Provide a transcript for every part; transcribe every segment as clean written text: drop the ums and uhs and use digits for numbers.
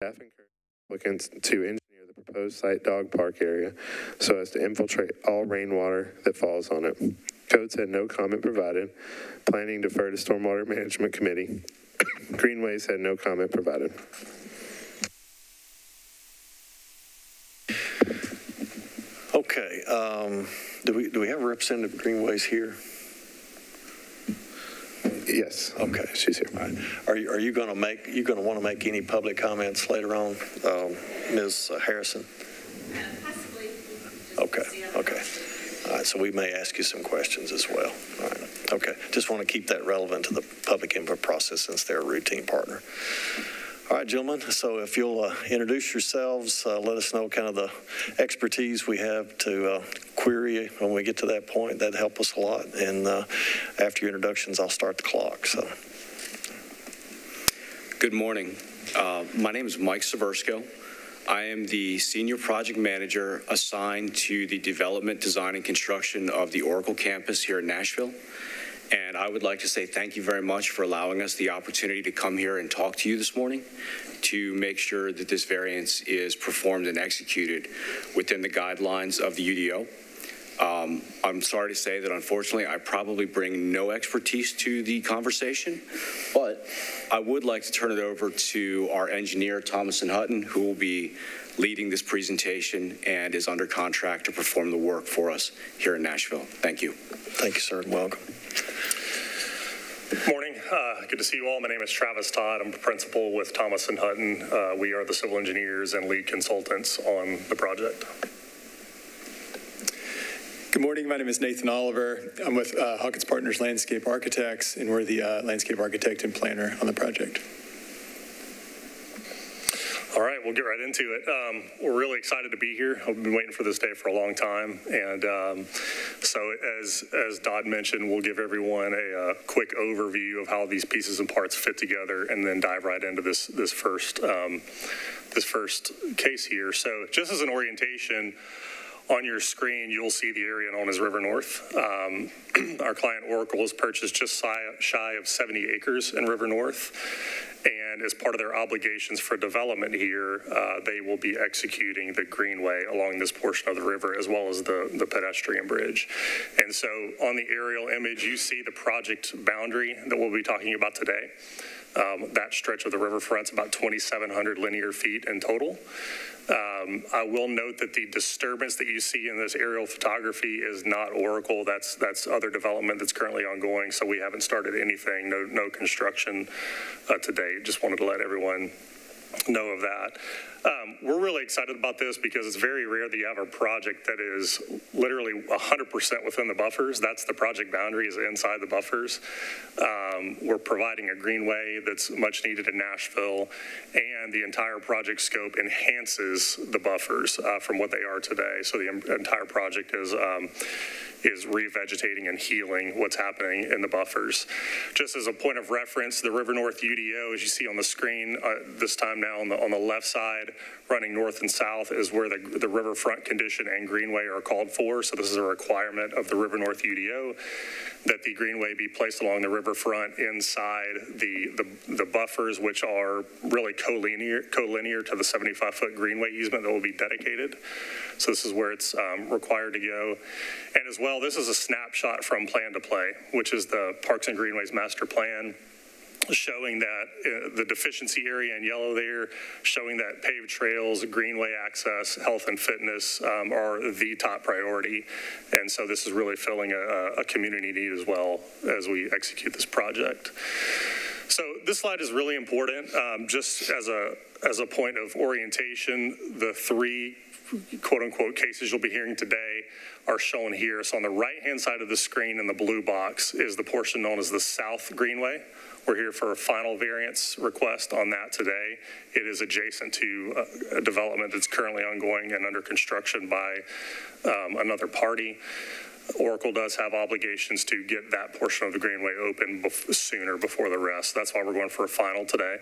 Staff encourages applicants to engineer the proposed site dog park area so as to infiltrate all rainwater that falls on it. Code said no comment provided. Planning deferred to Stormwater Management Committee. Greenway said no comment provided. Okay, do we have a representative of Greenways here? Yes. Okay, she's here. All right. Are you going to want to make any public comments later on, Ms. Harrison? Possibly. Okay. All right, so we may ask you some questions as well. All right. Okay, just want to keep that relevant to the public input process since they're a routine partner. All right, gentlemen, so if you'll introduce yourselves, let us know kind of the expertise we have to query when we get to that point. That'd help us a lot. And after your introductions, I'll start the clock. So, good morning. My name is Mike Seversko. I am the Senior Project Manager assigned to the development, design, and construction of the Oracle campus here in Nashville. And I would like to say thank you very much for allowing us the opportunity to come here and talk to you this morning to make sure that this variance is performed and executed within the guidelines of the UDO. I'm sorry to say that unfortunately I probably bring no expertise to the conversation, but I would like to turn it over to our engineer, Thomas and Hutton, who will be leading this presentation and is under contract to perform the work for us here in Nashville. Thank you. Thank you, sir, and welcome. Morning. Good to see you all. My name is Travis Todd. I'm a principal with Thomas and Hutton. We are the civil engineers and lead consultants on the project. Good morning. My name is Nathan Oliver. I'm with Hawkins Partners Landscape Architects, and we're the landscape architect and planner on the project. All right, we'll get right into it. We're really excited to be here. I've been waiting for this day for a long time. And so as Dodd mentioned, we'll give everyone a quick overview of how these pieces and parts fit together and then dive right into this first case here. So just as an orientation, on your screen, you'll see the area known as River North. Our client Oracle has purchased just shy of 70 acres in River North. And as part of their obligations for development here, they will be executing the Greenway along this portion of the river, as well as the pedestrian bridge. And so on the aerial image, you see the project boundary that we'll be talking about today. That stretch of the riverfront's about 2,700 linear feet in total. I will note that the disturbance that you see in this aerial photography is not Oracle. That's other development that's currently ongoing. So we haven't started anything, no construction to date. Just wanted to let everyone know of that. We're really excited about this because it's very rare that you have a project that is literally 100% within the buffers. That's the project boundary, is inside the buffers. We're providing a greenway that's much needed in Nashville, and the entire project scope enhances the buffers from what they are today. So the entire project is revegetating and healing what's happening in the buffers. Just as a point of reference, the River North UDO, as you see on the screen, this time now on the left side, running north and south, is where the riverfront condition and greenway are called for. So this is a requirement of the River North UDO that the greenway be placed along the riverfront inside the buffers, which are really collinear to the 75-foot greenway easement that will be dedicated. So this is where it's required to go. And as well, this is a snapshot from Plan to Play, which is the Parks and Greenways Master Plan, showing that the deficiency area in yellow there, showing that paved trails, greenway access, health and fitness are the top priority. And so this is really filling a community need as well as we execute this project. So this slide is really important. Just as a point of orientation, the three quote-unquote cases you'll be hearing today are shown here. So on the right-hand side of the screen in the blue box is the portion known as the South Greenway. We're here for a final variance request on that today. It is adjacent to a development that's currently ongoing and under construction by another party. Oracle does have obligations to get that portion of the greenway open sooner before the rest. That's why we're going for a final today.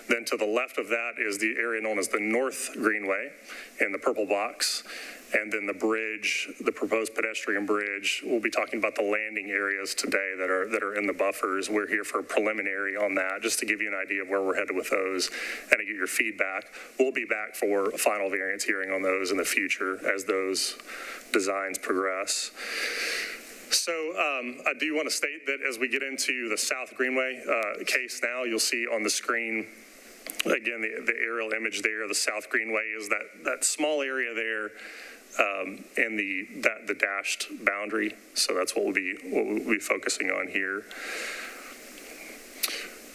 Then to the left of that is the area known as the North Greenway in the purple box. And then the bridge, the proposed pedestrian bridge, we'll be talking about the landing areas today that are in the buffers. We're here for a preliminary on that, just to give you an idea of where we're headed with those and to get your feedback. We'll be back for a final variance hearing on those in the future as those designs progress. So I do want to state that as we get into the South Greenway case now, you'll see on the screen, again, the aerial image there. The South Greenway is that small area there and the dashed boundary. So that's what we'll be focusing on here.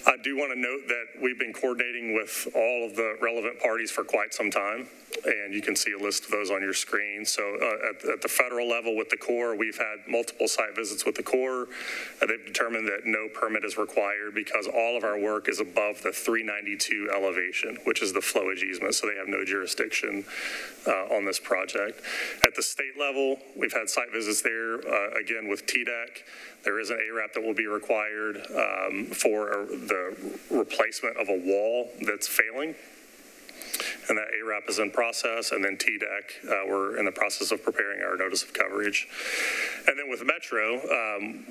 I do want to note that we've been coordinating with all of the relevant parties for quite some time, and you can see a list of those on your screen. So at the federal level with the Corps, we've had multiple site visits with the Corps. They've determined that no permit is required because all of our work is above the 392 elevation, which is the flowage easement, so they have no jurisdiction on this project. At the state level, we've had site visits there, again with TDEC. There is an ARAP that will be required for the replacement of a wall that's failing. And that ARAP is in process, and then TDEC, we're in the process of preparing our notice of coverage. And then with Metro,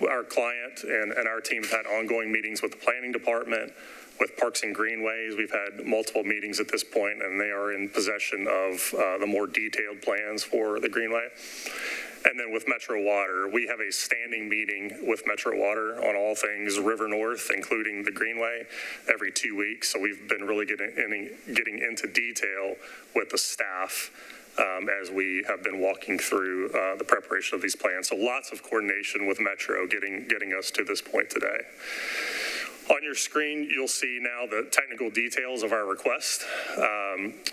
our client and our team have had ongoing meetings with the planning department, with Parks and Greenways. We've had multiple meetings at this point, and they are in possession of the more detailed plans for the Greenway. And then with Metro Water, we have a standing meeting with Metro Water on all things River North, including the Greenway, every 2 weeks. So we've been really getting into detail with the staff as we have been walking through the preparation of these plans. So lots of coordination with Metro getting us to this point today. On your screen, you'll see now the technical details of our request.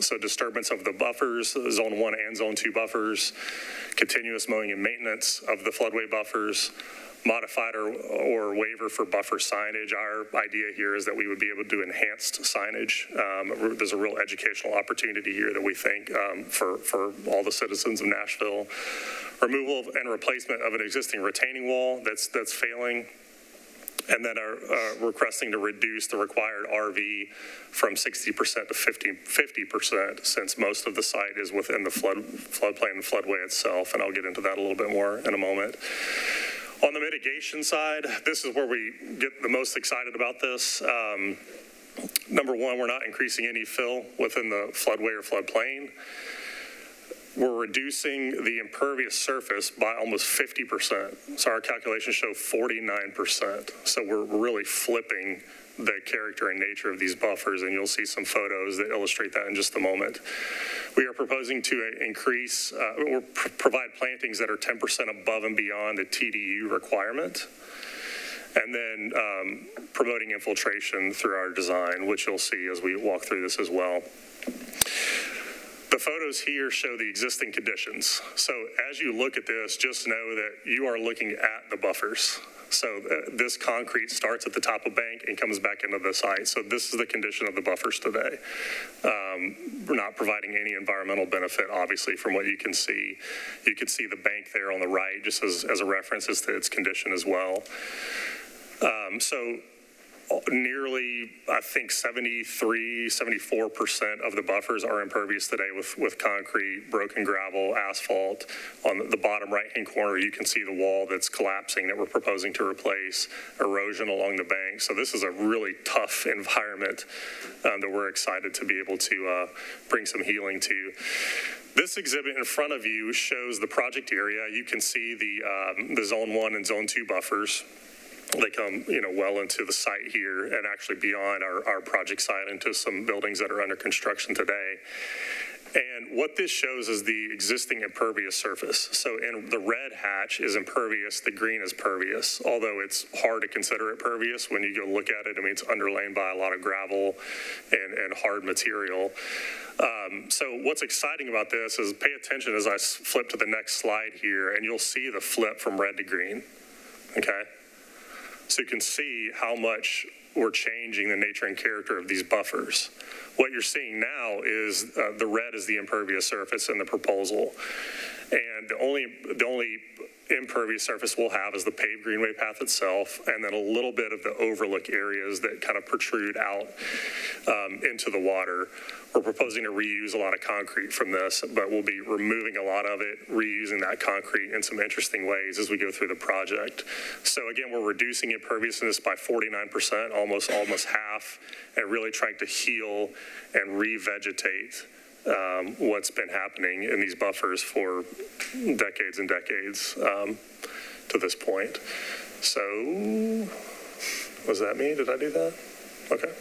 So disturbance of the buffers, Zone 1 and Zone 2 buffers, continuous mowing and maintenance of the floodway buffers, modified or waiver for buffer signage. Our idea here is that we would be able to do enhanced signage. There's a real educational opportunity here that we think for all the citizens of Nashville. Removal and replacement of an existing retaining wall that's failing. And then are requesting to reduce the required RV from 60% to 50%, since most of the site is within the floodplain and floodway itself. And I'll get into that a little bit more in a moment. On the mitigation side, this is where we get the most excited about this. Number one, we're not increasing any fill within the floodway or floodplain. We're reducing the impervious surface by almost 50%. So our calculations show 49%. So we're really flipping the character and nature of these buffers, and you'll see some photos that illustrate that in just a moment. We are proposing to increase or provide plantings that are 10% above and beyond the TDU requirement. And then promoting infiltration through our design, which you'll see as we walk through this as well. The photos here show the existing conditions. So as you look at this, just know that you are looking at the buffers. So this concrete starts at the top of bank and comes back into the site. So this is the condition of the buffers today. We're not providing any environmental benefit, obviously, from what you can see. You can see the bank there on the right, just as a reference as to its condition as well. So nearly, I think 74% of the buffers are impervious today with concrete, broken gravel, asphalt. On the bottom right-hand corner, you can see the wall that's collapsing that we're proposing to replace, erosion along the bank. So this is a really tough environment that we're excited to be able to bring some healing to. This exhibit in front of you shows the project area. You can see the Zone 1 and Zone 2 buffers. They come, well into the site here and actually beyond our project site into some buildings that are under construction today. And what this shows is the existing impervious surface. So in the red hatch is impervious, the green is pervious, although it's hard to consider it pervious when you go look at it. I mean, it's underlain by a lot of gravel and hard material. So what's exciting about this is pay attention as I flip to the next slide here, and you'll see the flip from red to green, okay? So you can see how much we're changing the nature and character of these buffers. What you're seeing now is the red is the impervious surface in the proposal. And the only impervious surface we'll have is the paved Greenway path itself, and then a little bit of the overlook areas that kind of protrude out into the water. We're proposing to reuse a lot of concrete from this, but we'll be removing a lot of it, reusing that concrete in some interesting ways as we go through the project. So again, we're reducing imperviousness by 49%, almost half, and really trying to heal and revegetate what's been happening in these buffers for decades and decades to this point. So, was that me? Did I do that? Okay.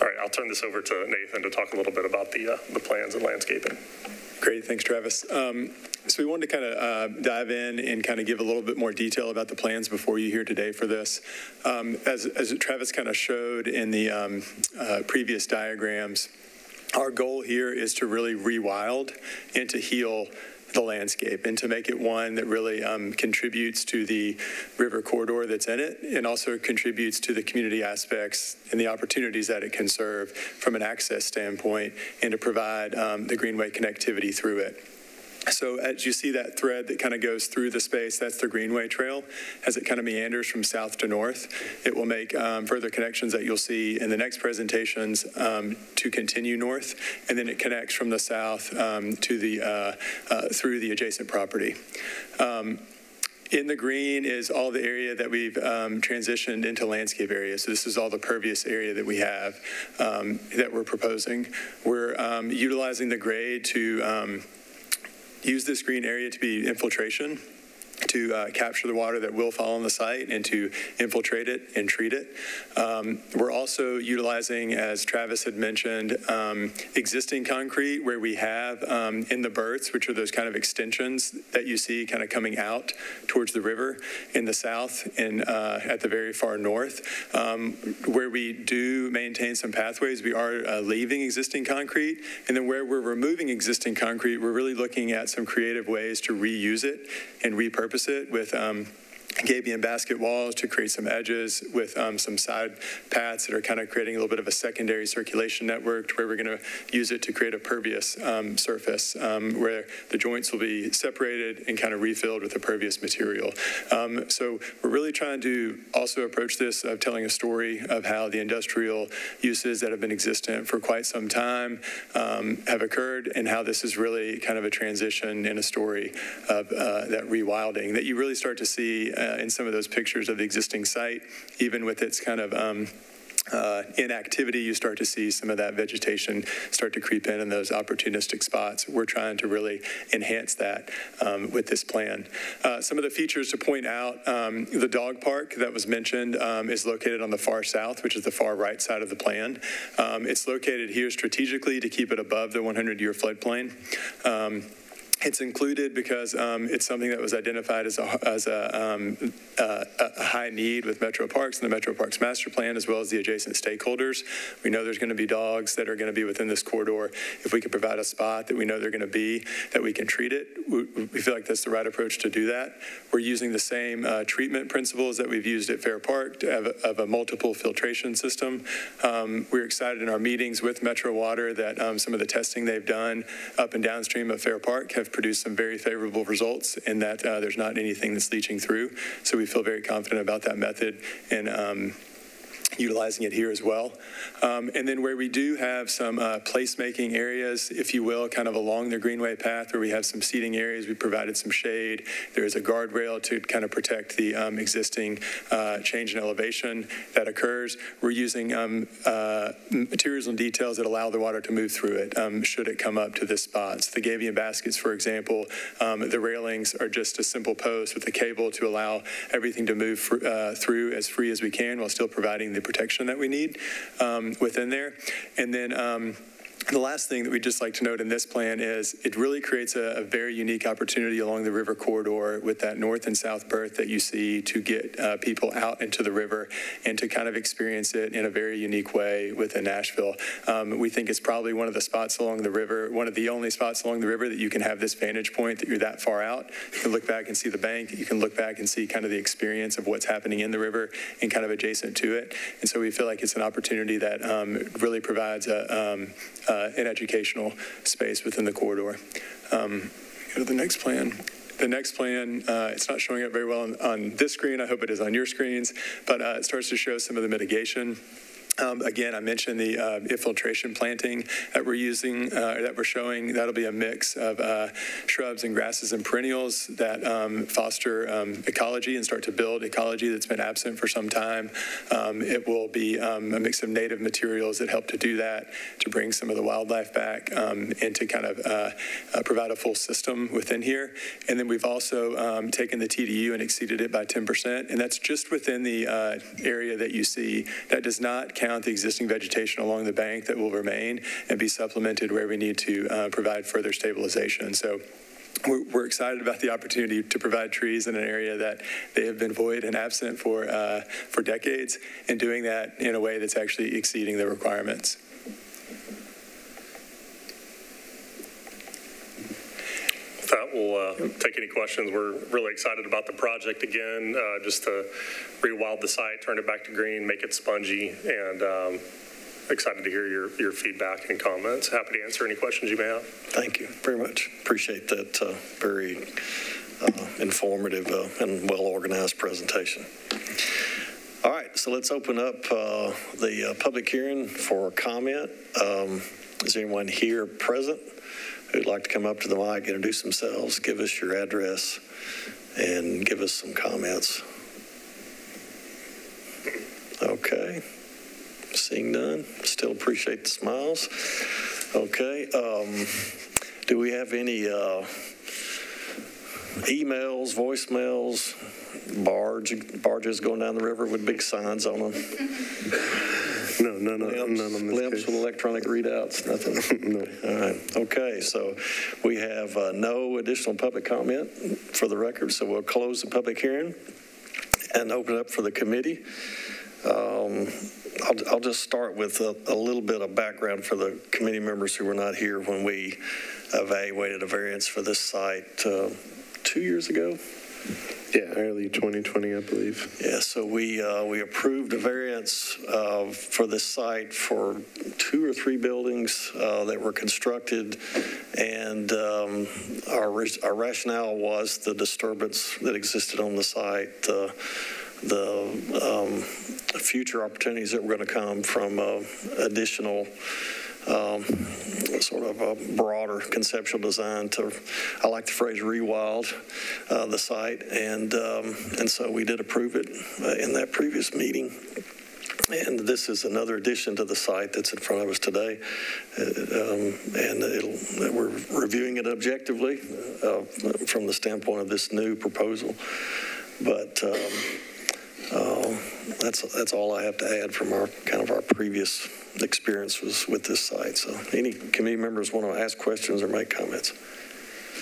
All right, I'll turn this over to Nathan to talk a little bit about the plans and landscaping. Great, thanks, Travis. So we wanted to kind of dive in and kind of give a little bit more detail about the plans before you here today for this. As Travis kind of showed in the previous diagrams, our goal here is to really rewild and to heal the landscape and to make it one that really contributes to the river corridor that's in it, and also contributes to the community aspects and the opportunities that it can serve from an access standpoint, and to provide the Greenway connectivity through it. So as you see that thread that kind of goes through the space, that's the Greenway Trail. As it kind of meanders from south to north, it will make further connections that you'll see in the next presentations to continue north, and then it connects from the south to the through the adjacent property. In the green is all the area that we've transitioned into landscape areas. So this is all the pervious area that we have that we're proposing. We're utilizing the grade to use this green area to be infiltration, to capture the water that will fall on the site and to infiltrate it and treat it. We're also utilizing, as Travis had mentioned, existing concrete where we have in the berths, which are those kind of extensions that you see kind of coming out towards the river in the south and at the very far north. Where we do maintain some pathways, we are leaving existing concrete. And then where we're removing existing concrete, we're really looking at some creative ways to reuse it and repurpose it with gabion basket walls to create some edges, with some side paths that are kind of creating a little bit of a secondary circulation network, to where we're going to use it to create a pervious surface where the joints will be separated and kind of refilled with a pervious material. So we're really trying to also approach this of telling a story of how the industrial uses that have been existent for quite some time have occurred, and how this is really kind of a transition in a story of that rewilding that you really start to see in some of those pictures of the existing site. Even with its kind of inactivity, you start to see some of that vegetation start to creep in those opportunistic spots. We're trying to really enhance that with this plan. Some of the features to point out, the dog park that was mentioned is located on the far south, which is the far right side of the plan. It's located here strategically to keep it above the 100-year floodplain. It's included because it's something that was identified as a high need with Metro Parks and the Metro Parks Master Plan, as well as the adjacent stakeholders. We know there's going to be dogs that are going to be within this corridor. If we could provide a spot that we know they're going to be, that we can treat it, we feel like that's the right approach to do that. We're using the same treatment principles that we've used at Fair Park to have a multiple filtration system. We're excited in our meetings with Metro Water that some of the testing they've done up and downstream of Fair Park have produced some very favorable results, in that there's not anything that's leaching through. So we feel very confident about that method and utilizing it here as well. And then where we do have some placemaking areas, if you will, kind of along the Greenway path, where we have some seating areas, we provided some shade. There is a guardrail to kind of protect the existing change in elevation that occurs. We're using materials and details that allow the water to move through it should it come up to this spot. So the gabion baskets, for example, the railings are just a simple post with a cable to allow everything to move through as free as we can, while still providing the protection that we need within there. And then the last thing that we'd just like to note in this plan is it really creates a very unique opportunity along the river corridor with that north and south berth that you see, to get people out into the river and to kind of experience it in a very unique way within Nashville. We think it's probably one of the spots along the river, one of the only spots along the river that you can have this vantage point that you're that far out. You can look back and see the bank. You can look back and see kind of the experience of what's happening in the river and kind of adjacent to it. And so we feel like it's an opportunity that really provides an educational space within the corridor. Go to the next plan. The next plan, it's not showing up very well on this screen. I hope it is on your screens, but it starts to show some of the mitigation. Again, I mentioned the infiltration planting that we're using, that we're showing. That'll be a mix of shrubs and grasses and perennials that foster ecology and start to build ecology that's been absent for some time. It will be a mix of native materials that help to do that, to bring some of the wildlife back, and to kind of provide a full system within here. And then we've also taken the TDU and exceeded it by 10%, and that's just within the area that you see. That does not count the existing vegetation along the bank that will remain and be supplemented where we need to provide further stabilization. So we're excited about the opportunity to provide trees in an area that they have been void and absent for decades, and doing that in a way that's actually exceeding the requirements. That will take any questions. We're really excited about the project again, just to rewild the site, turn it back to green, make it spongy, and excited to hear your feedback and comments. Happy to answer any questions you may have. Thank you very much. Appreciate that very informative and well-organized presentation. All right, so let's open up the public hearing for comment. Is anyone here present who'd like to come up to the mic, introduce themselves, give us your address, and give us some comments? Okay. Seeing none. Still appreciate the smiles. Okay. Do we have any emails, voicemails, barges going down the river with big signs on them? None on this Limps with electronic readouts, nothing? No. All right. Okay, so we have no additional public comment for the record, so we'll close the public hearing and open it up for the committee. I'll just start with a little bit of background for the committee members who were not here when we evaluated a variance for this site 2 years ago. Yeah, early 2020, I believe. Yeah, so we approved a variance for this site for 2 or 3 buildings that were constructed, and our rationale was the disturbance that existed on the site, the future opportunities that were going to come from additional sort of a broader conceptual design to, I like the phrase, rewild the site, and so we did approve it in that previous meeting. And this is another addition to the site that's in front of us today, and we're reviewing it objectively from the standpoint of this new proposal. But that's all I have to add from our previous experience was with this site. So any committee members want to ask questions or make comments?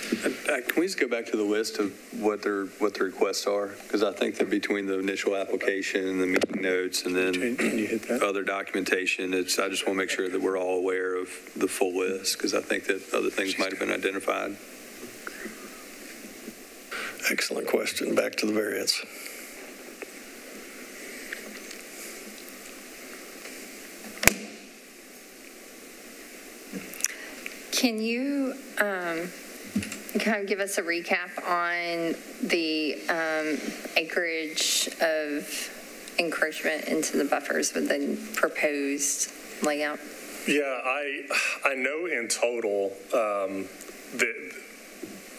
Can we just go back to the list of what the requests are? Because I think that between the initial application and the meeting notes and then other documentation, I just want to make sure that we're all aware of the full list, because I think that other things might have been identified. Excellent question. Back to the variance. Can you kind of give us a recap on the acreage of encroachment into the buffers with the proposed layout? Yeah, I know in total that,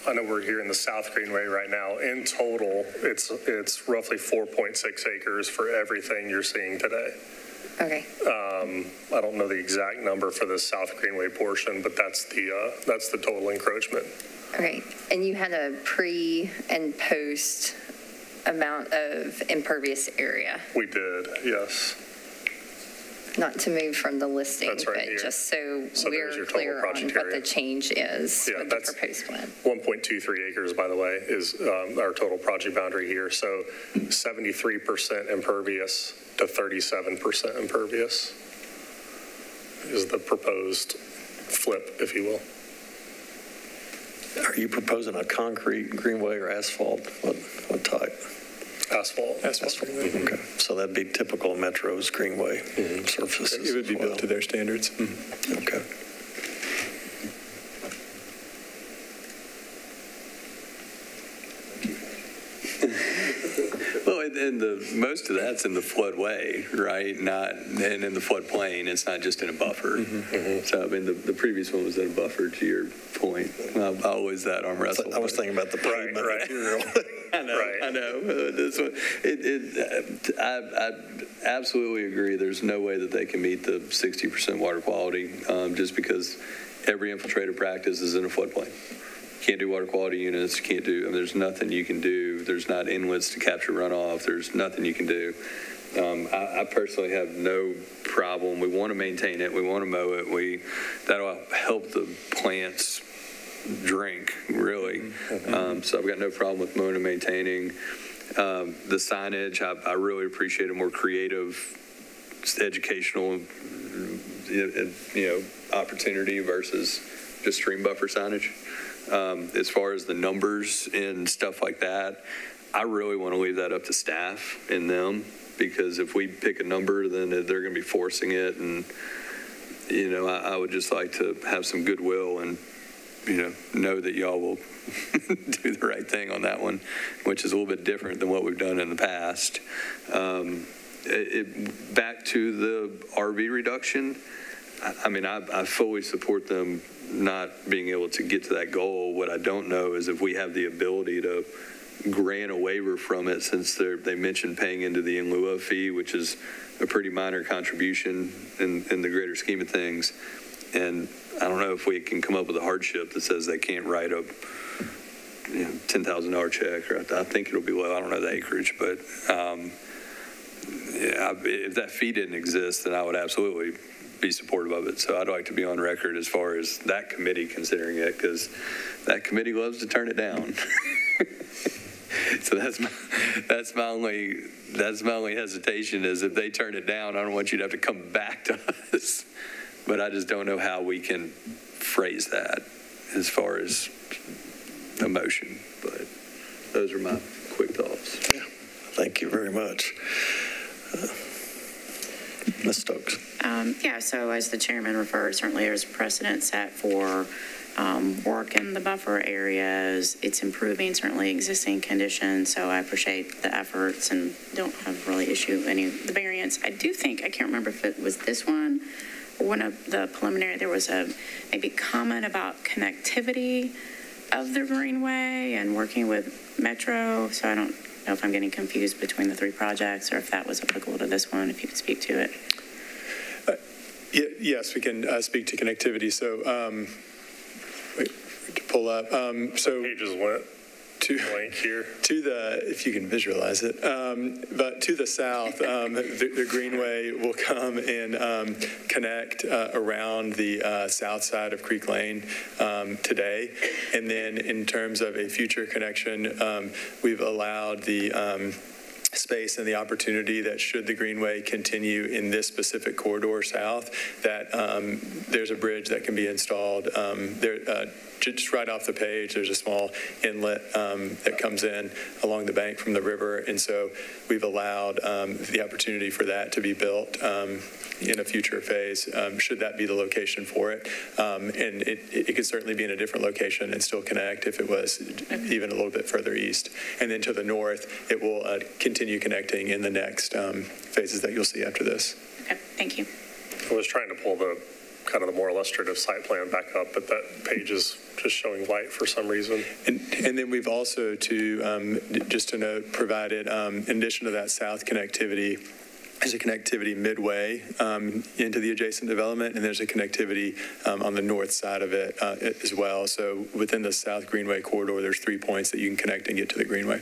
I know we're here in the South Greenway right now. In total, it's roughly 4.6 acres for everything you're seeing today. Okay. I don't know the exact number for the South Greenway portion, but that's the total encroachment. Okay. And you had a pre and post amount of impervious area? We did, yes. Not to move from the listing, That's right but here. just so there's we're your total clear on project what area. the change is with the proposed plan. 1.23 acres, by the way, is our total project boundary here. So 73% impervious to 37% impervious is the proposed flip, if you will. Are you proposing a concrete greenway or asphalt? What type? Asphalt. Asphalt. Okay, so that'd be typical of Metro's greenway surfaces. It would be built to their standards. Okay. and most of that's in the floodway, right? Not and in the floodplain. It's not just in a buffer. So I mean, the previous one was in a buffer. To your point, I always that arm wrestle. I was thinking about the pavement material. I know. This one, I absolutely agree. There's no way that they can meet the 60% water quality just because every infiltrator practice is in a floodplain. Can't do water quality units. Can't do. I mean, there's nothing you can do. There's not inlets to capture runoff. There's nothing you can do. I personally have no problem. We want to maintain it. We want to mow it. That'll help the plants drink, really. So I've got no problem with mowing and maintaining. The signage, I really appreciate a more creative, educational, opportunity versus just stream buffer signage. As far as the numbers and stuff like that, I really want to leave that up to staff and them, because if we pick a number, then they're going to be forcing it. And, I would just like to have some goodwill and, know that y'all will do the right thing on that one, which is a little bit different than what we've done in the past. Back to the RV reduction, I fully support them not being able to get to that goal. What I don't know is if we have the ability to grant a waiver from it, since they mentioned paying into the in lieu of fee, which is a pretty minor contribution in the greater scheme of things. And I don't know if we can come up with a hardship that says they can't write a $10,000 check, or I think it'll be low. I don't know the acreage, but if that fee didn't exist, then I would absolutely be supportive of it. So I'd like to be on record as far as that committee considering it, because that committee loves to turn it down. So that's my only hesitation is if they turn it down, I don't want you to have to come back to us. But I just don't know how we can phrase that as far as emotion. But those are my quick thoughts. Yeah. Thank you very much. Ms. Stokes. So as the chairman referred, certainly there's precedent set for work in the buffer areas. It's improving certainly existing conditions, so I appreciate the efforts and don't have really issue any of the variants. I do think, I can't remember if it was this one or one of the preliminary, there was a maybe comment about connectivity of the Greenway and working with Metro, so I don't know if I'm getting confused between the three projects or if that was applicable to this one, if you could speak to it. Yes, we can speak to connectivity. So, wait to pull up. So pages went blank here. To the, if you can visualize it, but to the south, the Greenway will come and connect around the south side of Creek Lane today. And then in terms of a future connection, we've allowed the space and the opportunity that should the Greenway continue in this specific corridor south, that there's a bridge that can be installed there. Just right off the page, there's a small inlet that comes in along the bank from the river, and so we've allowed the opportunity for that to be built in a future phase, should that be the location for it. And it could certainly be in a different location and still connect if it was even a little bit further east. And then to the north, it will continue connecting in the next phases that you'll see after this. Okay, thank you. I was trying to pull the kind of the more illustrative site plan back up, but that page is just showing white for some reason. And then we've also, just to note, provided, in addition to that south connectivity, there's a connectivity midway into the adjacent development, and there's a connectivity on the north side of it as well. So within the South Greenway corridor, there's 3 points that you can connect and get to the Greenway.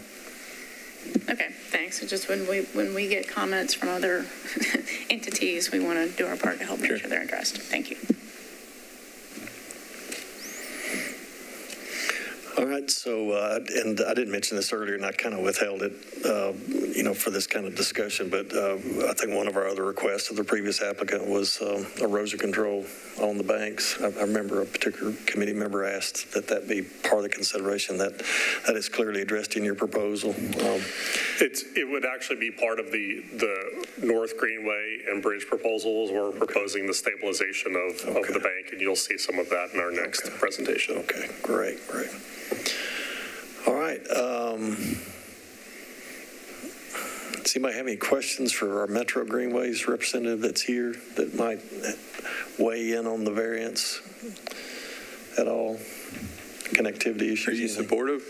Okay, thanks. So just when we get comments from other entities, we want to do our part to help make sure they're addressed. Thank you. All right, so, and I didn't mention this earlier, and I kind of withheld it, for this kind of discussion, but I think one of our other requests of the previous applicant was erosion control on the banks. I remember a particular committee member asked that be part of the consideration that is clearly addressed in your proposal. It would actually be part of the North Greenway and bridge proposals. We're proposing the stabilization of the bank, and you'll see some of that in our next presentation. Okay, great. All right. Does anybody have any questions for our Metro Greenways representative that's here that might weigh in on the variance at all? Connectivity issues? Are you supportive?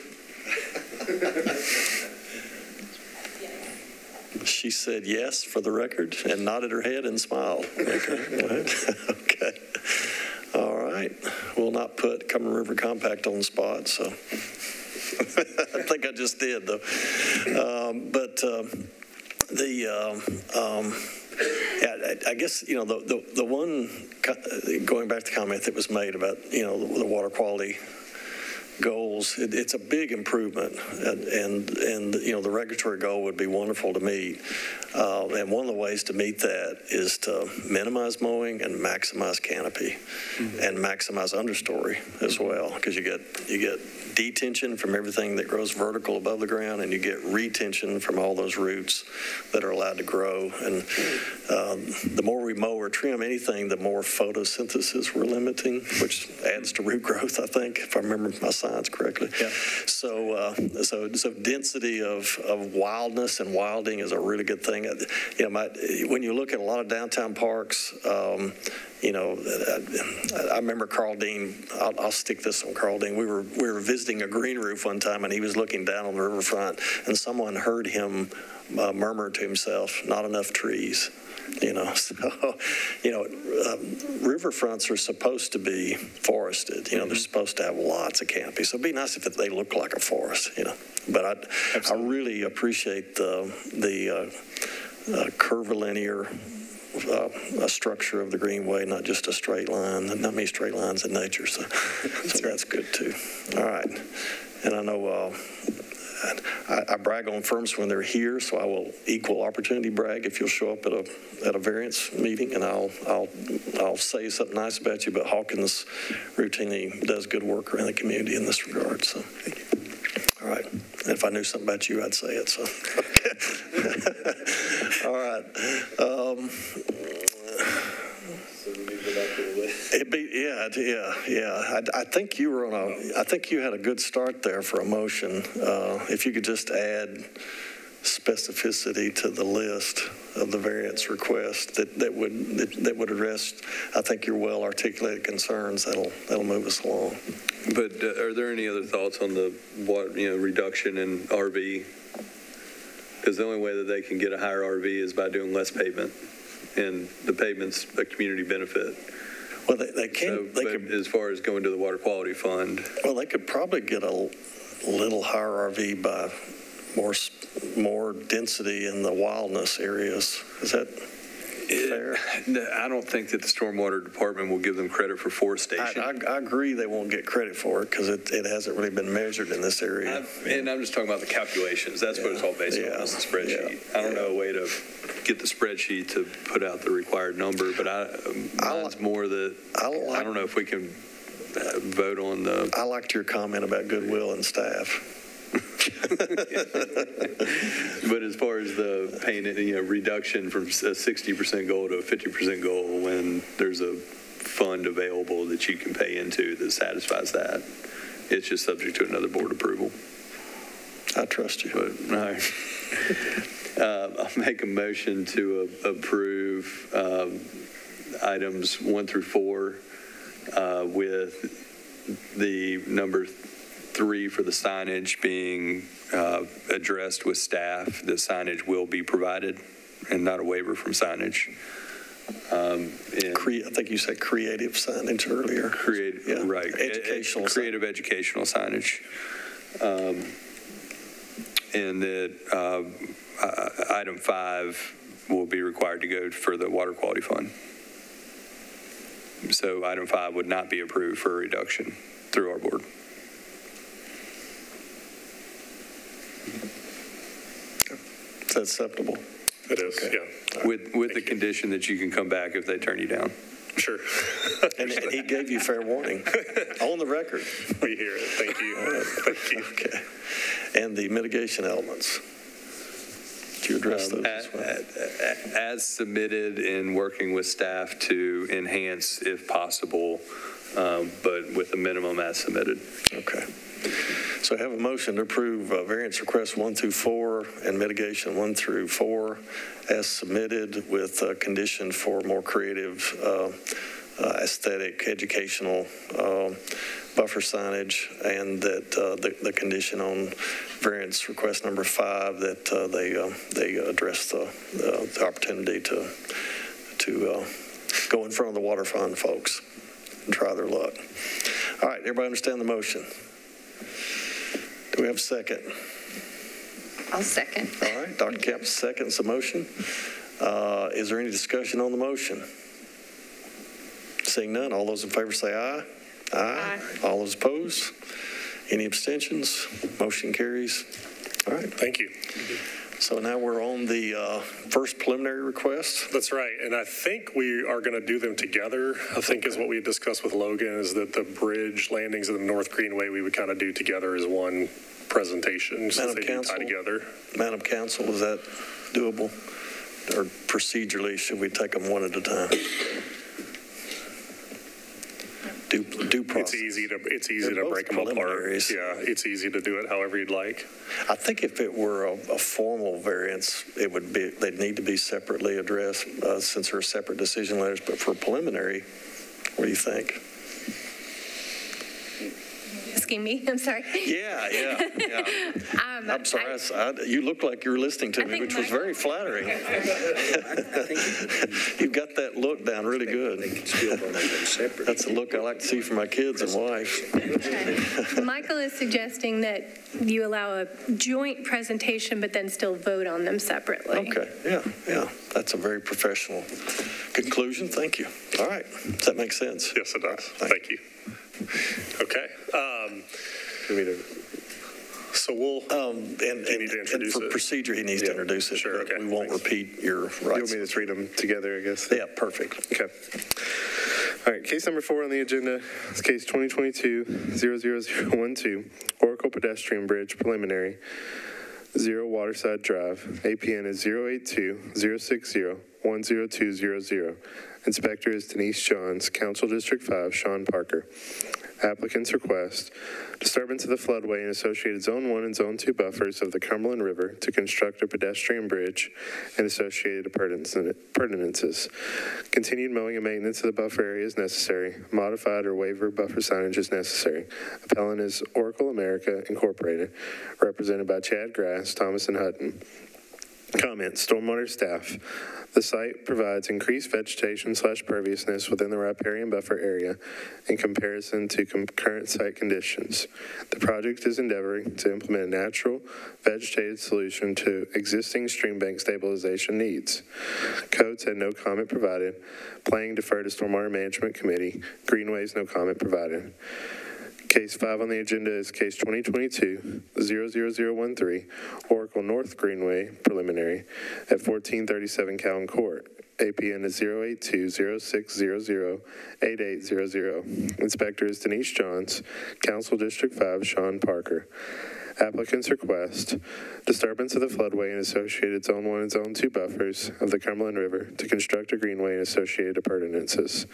She said yes for the record and nodded her head and smiled. Okay. All right. We'll not put Cumberland River Compact on the spot, so I think I just did, though. I guess, the one, going back to the comment that was made about, the water quality goals, it's a big improvement, and the regulatory goal would be wonderful to meet. And one of the ways to meet that is to minimize mowing and maximize canopy, and maximize understory as well, because you get detention from everything that grows vertical above the ground, and you get retention from all those roots that are allowed to grow. And the more we mow or trim anything, the more photosynthesis we're limiting, which adds to root growth, I think, if I remember my science correctly. Yeah. So density of wildness and wilding is a really good thing. When you look at a lot of downtown parks, I remember Carl Dean. I'll stick this on Carl Dean. We were visiting a green roof one time, and he was looking down on the riverfront, and someone heard him murmur to himself, "Not enough trees." Riverfronts are supposed to be forested. They're supposed to have lots of canopy. So it'd be nice if they look like a forest. But I really appreciate the curvilinear structure of the Greenway, not just a straight line. Not many straight lines in nature, so that's good too. All right, and I know I brag on firms when they're here, so I will equal opportunity brag if you'll show up at a variance meeting, and I'll say something nice about you. But Hawkins routinely does good work around the community in this regard. So, thank you. All right. And if I knew something about you, I'd say it. So, okay. All right. I think you were I think you had a good start there for a motion. If you could just add specificity to the list of the variance request that would address, I think, your well articulated concerns, that'll move us along. But are there any other thoughts on the reduction in RV? Because the only way that they can get a higher RV is by doing less pavement, and the pavement's a community benefit. Well, they can. But as far as going to the water quality fund, well, they could probably get a little higher RV by more density in the wildness areas. Is that fair? I don't think that the Stormwater Department will give them credit for forestation. I agree they won't get credit for it because it hasn't really been measured in this area. And I'm just talking about the calculations. That's what it's all based on, is the spreadsheet. I don't know a way to get the spreadsheet to put out the required number, but mine's more that I don't know if we can vote on the... I liked your comment about goodwill and staff. But as far as the paying, reduction from a 60% goal to a 50% goal, when there's a fund available that you can pay into that satisfies that, it's just subject to another board approval. I trust you. But, all right. I'll make a motion to approve items 1 through 4 with the number 3 for the signage being addressed with staff. The signage will be provided and not a waiver from signage. I think you said creative signage earlier. Right. Creative educational signage. And that item 5 will be required to go for the water quality fund. So item 5 would not be approved for a reduction through our board. Is that acceptable? It is, okay. Yeah. With the condition that you can come back if they turn you down. Sure. And he gave you fair warning on the record. We hear it. Thank you. Thank you. Okay. And the mitigation elements. Did you address those as well? As submitted in working with staff to enhance, if possible, but with a minimum as submitted. Okay. So I have a motion to approve variance requests 1 through 4 and mitigation 1 through 4 as submitted with condition for more creative, aesthetic, educational buffer signage, and that the condition on variance request number 5 that they address the opportunity to go in front of the water fund folks and try their luck. All right, everybody understand the motion? Do we have a second? I'll second. All right, Dr. Kemp seconds the motion. Is there any discussion on the motion? Seeing none, all those in favor say aye. Aye. All those opposed? Any abstentions? Motion carries. All right. Thank you. So now we're on the first preliminary request. That's right. And I think we are going to do them together. I think is what we discussed with Logan, is that the bridge landings of the North Greenway we would kind of do together as one presentation since they do tie together. Madam Council, is that doable? Or procedurally, should we take them one at a time? Due process. It's easy to break them apart. Yeah, it's easy to do it however you'd like. I think if it were a formal variance, they'd need to be separately addressed since they're separate decision letters. But for preliminary, what do you think? Asking me? I'm sorry. Yeah. I'm sorry. You looked like you were listening to me, which was very flattering. You've got that look down really good. That's a look I like to see from my kids and wife. Okay. Michael is suggesting that you allow a joint presentation, but then still vote on them separately. Okay. Yeah. That's a very professional conclusion. Thank you. All right. Does that make sense? Yes, it does. Thank you. Okay. So we'll. And for procedure, he needs to introduce it. Sure. Okay. We won't repeat your rights. You want me to just read them together, I guess? Yeah, perfect. Okay. All right, case number 4 on the agenda is case 2022-00012, Oracle Pedestrian Bridge Preliminary, 0 Waterside Drive. APN is 082-060-10200. Inspector is Denise Johns. Council District 5, Sean Parker. Applicant's request: disturbance of the floodway and associated Zone 1 and Zone 2 buffers of the Cumberland River to construct a pedestrian bridge and associated appurtenances. Continued mowing and maintenance of the buffer area is necessary. Modified or waiver buffer signage is necessary. Appellant is Oracle America Incorporated, represented by Chad Grass, Thomas and Hutton. Comment: Stormwater staff. The site provides increased vegetation/perviousness within the riparian buffer area in comparison to current site conditions. The project is endeavoring to implement a natural vegetated solution to existing stream bank stabilization needs. Code said no comment provided. Planning deferred to Stormwater Management Committee. Greenways, no comment provided. Case 5 on the agenda is case 2022-00013, Oracle North Greenway Preliminary at 1437 Cowan Court. APN is 082-0600-8800. Inspector is Denise Johns. Council District 5, Sean Parker. Applicant's request: disturbance of the floodway and associated Zone 1 and Zone 2 buffers of the Cumberland River to construct a greenway and associated appurtenances.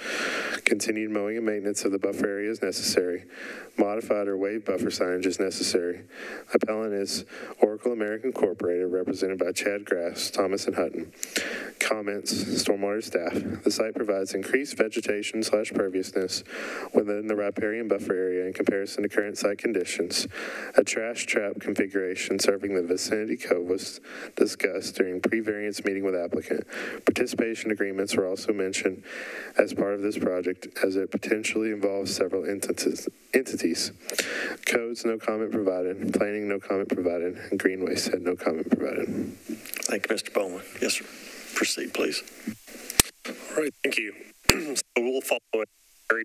Continued mowing and maintenance of the buffer area is necessary. Modified or waived buffer signage is necessary. Appellant is Oracle American Incorporated, represented by Chad Grass, Thomas and Hutton. Comments: Stormwater staff. The site provides increased vegetation/perviousness within the riparian buffer area in comparison to current site conditions. A trash trap configuration serving the vicinity cove was discussed during pre-variance meeting with applicant. Participation agreements were also mentioned as part of this project as it potentially involves several entities. Codes, no comment provided. Planning, no comment provided. And Greenway said no comment provided. Thank you, Mr. Bowman. Yes, sir. Proceed, please. All right, thank you. So we'll follow it very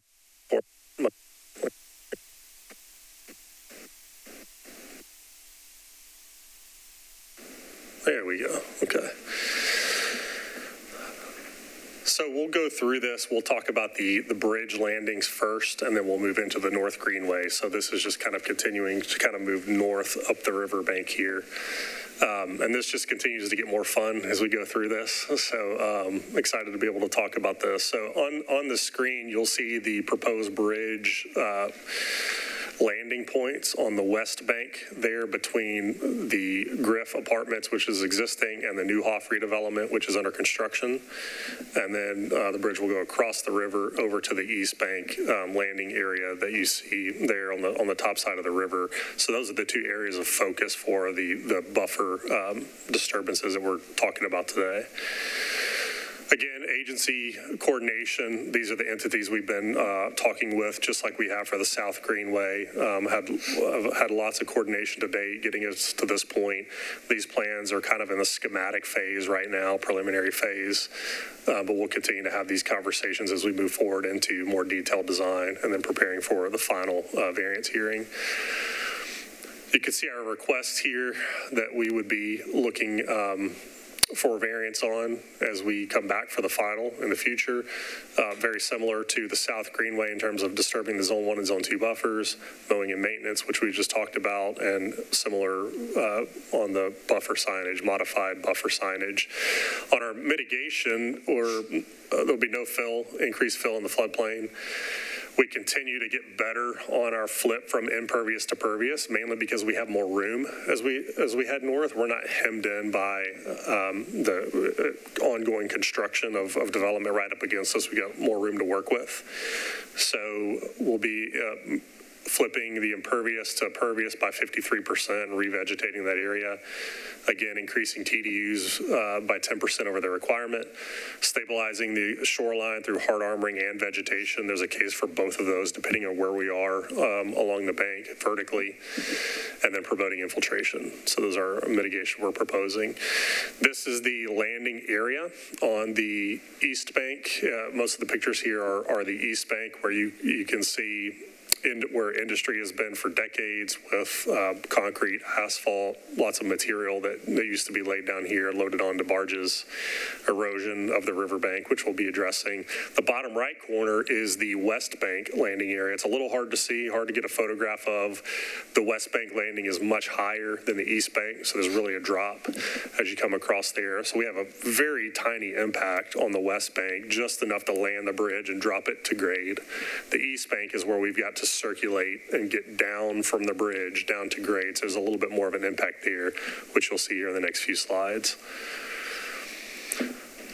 There we go. Okay. So we'll go through this. We'll talk about the bridge landings first, and then we'll move into the North Greenway. So this is just kind of continuing to kind of move north up the riverbank here. And this just continues to get more fun as we go through this. So excited to be able to talk about this. So on the screen, you'll see the proposed bridge landing points on the west bank there between the Griff Apartments, which is existing, and the Newhoff redevelopment, which is under construction. And then the bridge will go across the river over to the east bank landing area that you see there on the top side of the river. So those are the two areas of focus for the buffer disturbances that we're talking about today. Again, agency coordination, these are the entities we've been talking with, just like we have for the South Greenway. Had lots of coordination today getting us to this point. These plans are kind of in the schematic phase right now, preliminary phase, but we'll continue to have these conversations as we move forward into more detailed design and then preparing for the final variance hearing. You can see our request here that we would be looking for variance on as we come back for the final in the future. Very similar to the South Greenway in terms of disturbing the Zone 1 and Zone 2 buffers, mowing and maintenance, which we just talked about, and similar on the buffer signage, modified buffer signage. On our mitigation, there'll be no increased fill in the floodplain. We continue to get better on our flip from impervious to pervious, mainly because we have more room as we head north. We're not hemmed in by the ongoing construction of development right up against us. We got more room to work with. So we'll be flipping the impervious to pervious by 53% and revegetating that area. Again, increasing TDUs by 10% over the requirement, stabilizing the shoreline through hard armoring and vegetation. There's a case for both of those depending on where we are along the bank vertically, and then promoting infiltration. So those are mitigation we're proposing. This is the landing area on the east bank. Most of the pictures here are the east bank, where you can see where industry has been for decades with concrete, asphalt, lots of material that used to be laid down here, loaded onto barges, erosion of the riverbank, which we'll be addressing. The bottom right corner is the west bank landing area. It's a little hard to see, hard to get a photograph of. The west bank landing is much higher than the east bank, so there's really a drop as you come across there. So we have a very tiny impact on the west bank, just enough to land the bridge and drop it to grade. The east bank is where we've got to circulate and get down from the bridge down to grade. So there's a little bit more of an impact there, which you'll see here in the next few slides.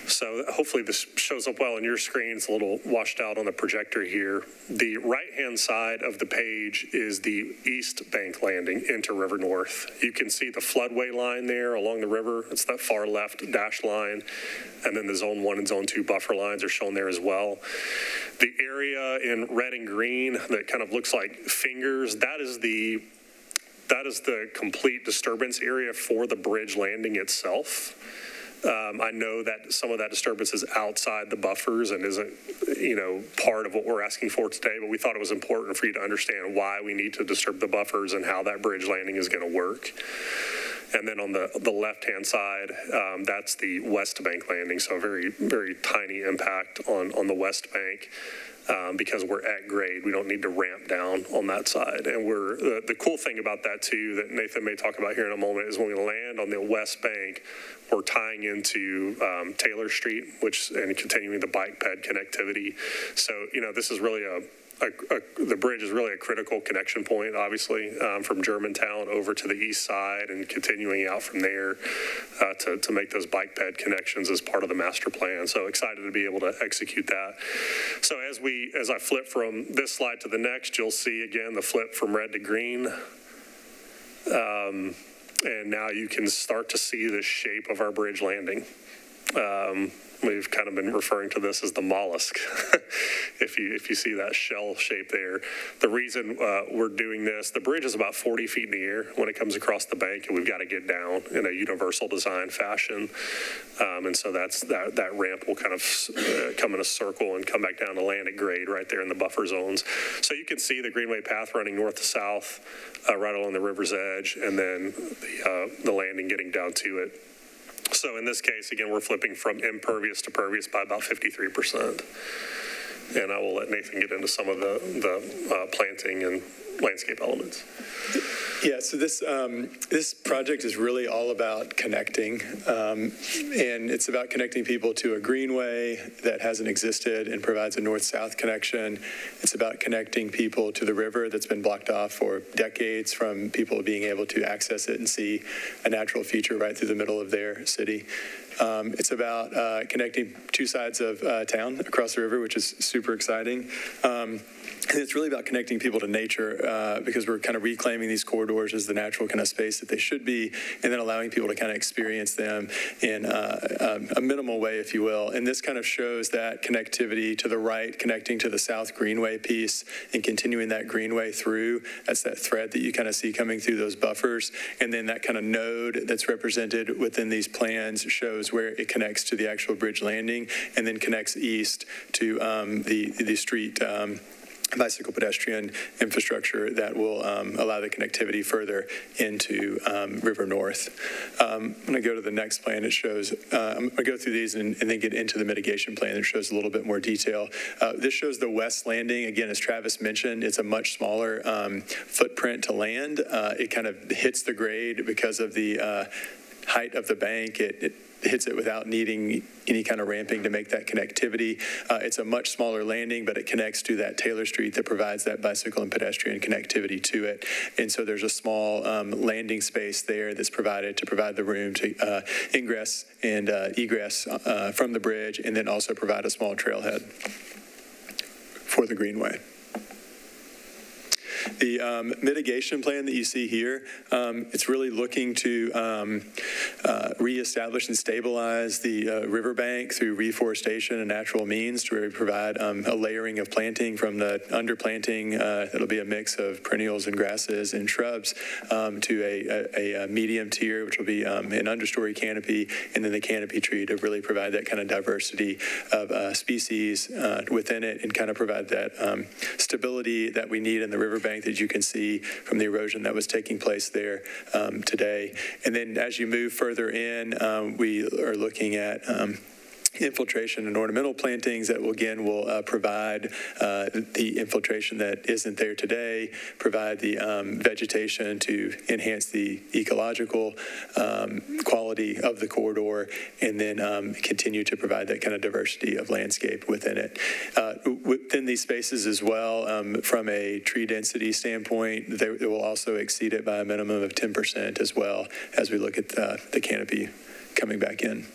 So hopefully this shows up well on your screen. It's a little washed out on the projector here. The right-hand side of the page is the east bank landing into River North. You can see the floodway line there along the river. It's that far left dashed line. And then the Zone 1 and Zone 2 buffer lines are shown there as well. The area in red and green that kind of looks like fingers, that is the complete disturbance area for the bridge landing itself. I know that some of that disturbance is outside the buffers and isn't, part of what we're asking for today, but we thought it was important for you to understand why we need to disturb the buffers and how that bridge landing is going to work. And then on the left-hand side, that's the west bank landing, so a very, very tiny impact on the west bank. Because we're at grade, we don't need to ramp down on that side. And the cool thing about that too, that Nathan may talk about here in a moment, is when we land on the west bank, we're tying into Taylor Street, and continuing the bike ped connectivity. So, this is really the bridge is really a critical connection point, obviously, from Germantown over to the east side and continuing out from there to make those bike ped connections as part of the master plan. So excited to be able to execute that. So as I flip from this slide to the next, you'll see again the flip from red to green. And now you can start to see the shape of our bridge landing. We've kind of been referring to this as the mollusk, if you see that shell shape there. The reason we're doing this, the bridge is about 40 feet in the air when it comes across the bank, and we've got to get down in a universal design fashion. And so that ramp will kind of come in a circle and come back down to land at grade right there in the buffer zones. So you can see the Greenway path running north to south, right along the river's edge, and then the landing getting down to it. So in this case, again, we're flipping from impervious to pervious by about 53%. And I will let Nathan get into some of the planting and landscape elements. Yeah, so this project is really all about connecting, and it's about connecting people to a greenway that hasn't existed and provides a north-south connection. It's about connecting people to the river that's been blocked off for decades from people being able to access it and see a natural feature right through the middle of their city. It's about connecting two sides of town across the river, which is super exciting. And it's really about connecting people to nature because we're kind of reclaiming these corridors as the natural kind of space that they should be, and then allowing people to kind of experience them in a minimal way, if you will. And this kind of shows that connectivity to the right, connecting to the South Greenway piece and continuing that Greenway through. That's that thread that you kind of see coming through those buffers. And then that kind of node that's represented within these plans shows where it connects to the actual bridge landing and then connects east to the street bicycle pedestrian infrastructure that will allow the connectivity further into River North. I'm going to go to the next plan. It shows, I'm going to go through these and then get into the mitigation plan that shows a little bit more detail. This shows the west landing. Again, as Travis mentioned, it's a much smaller footprint to land. It kind of hits the grade because of the height of the bank. It hits it without needing any kind of ramping to make that connectivity. It's a much smaller landing, but it connects to that Taylor Street that provides that bicycle and pedestrian connectivity to it. And so there's a small landing space there that's provided to provide the room to ingress and egress from the bridge, and then also provide a small trailhead for the Greenway. The mitigation plan that you see here, it's really looking to reestablish and stabilize the riverbank through reforestation and natural means to really provide a layering of planting from the underplanting. It'll be a mix of perennials and grasses and shrubs to a medium tier, which will be an understory canopy, and then the canopy tree to really provide that kind of diversity of species within it and kind of provide that stability that we need in the riverbank that you can see from the erosion that was taking place there today. And then as you move further in, we are looking at infiltration and ornamental plantings that will provide the infiltration that isn't there today, provide the vegetation to enhance the ecological quality of the corridor, and then continue to provide that kind of diversity of landscape within it. Within these spaces as well, from a tree density standpoint, they will also exceed it by a minimum of 10% as well as we look at the canopy coming back in.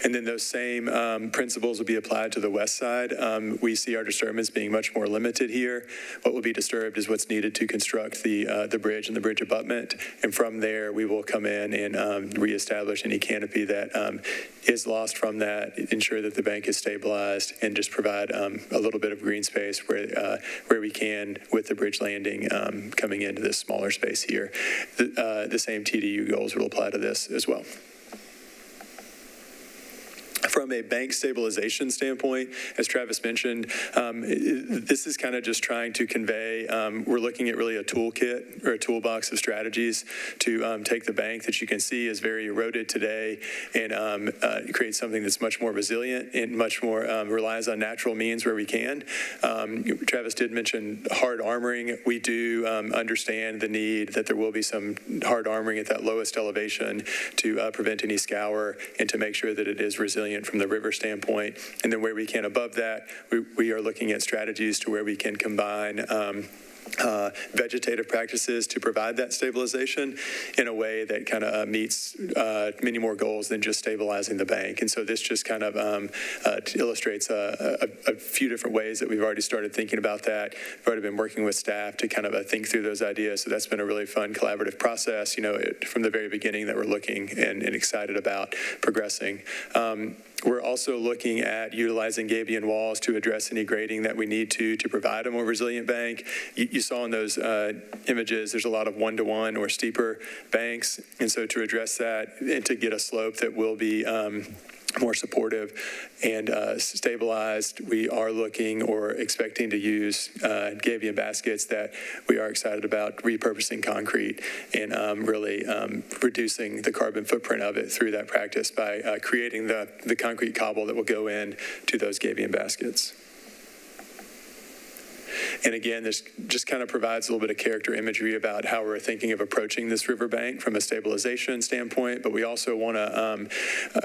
And then those same principles will be applied to the west side. We see our disturbance being much more limited here. What will be disturbed is what's needed to construct the bridge and the bridge abutment. And from there, we will come in and reestablish any canopy that is lost from that, ensure that the bank is stabilized, and just provide a little bit of green space where we can with the bridge landing coming into this smaller space here. The same TDU goals will apply to this as well. From a bank stabilization standpoint, as Travis mentioned, this is kind of just trying to convey, we're looking at really a toolkit or a toolbox of strategies to take the bank that you can see is very eroded today and create something that's much more resilient and much more relies on natural means where we can. Travis did mention hard armoring. We do understand the need that there will be some hard armoring at that lowest elevation to prevent any scour and to make sure that it is resilient from the river standpoint. And then where we can above that, we are looking at strategies to where we can combine vegetative practices to provide that stabilization in a way that kind of meets many more goals than just stabilizing the bank. And so this just kind of illustrates a few different ways that we've already started thinking about that. We've already been working with staff to kind of think through those ideas. So that's been a really fun collaborative process, from the very beginning that we're looking and excited about progressing. We're also looking at utilizing gabion walls to address any grading that we need to provide a more resilient bank. You saw in those images, there's a lot of one-to-one or steeper banks. And so to address that and to get a slope that will be more supportive and stabilized. We are looking or expecting to use gabion baskets that we are excited about repurposing concrete and really reducing the carbon footprint of it through that practice by creating the concrete cobble that will go in to those gabion baskets. And again, this just kind of provides a little bit of character imagery about how we're thinking of approaching this riverbank from a stabilization standpoint. But we also want to,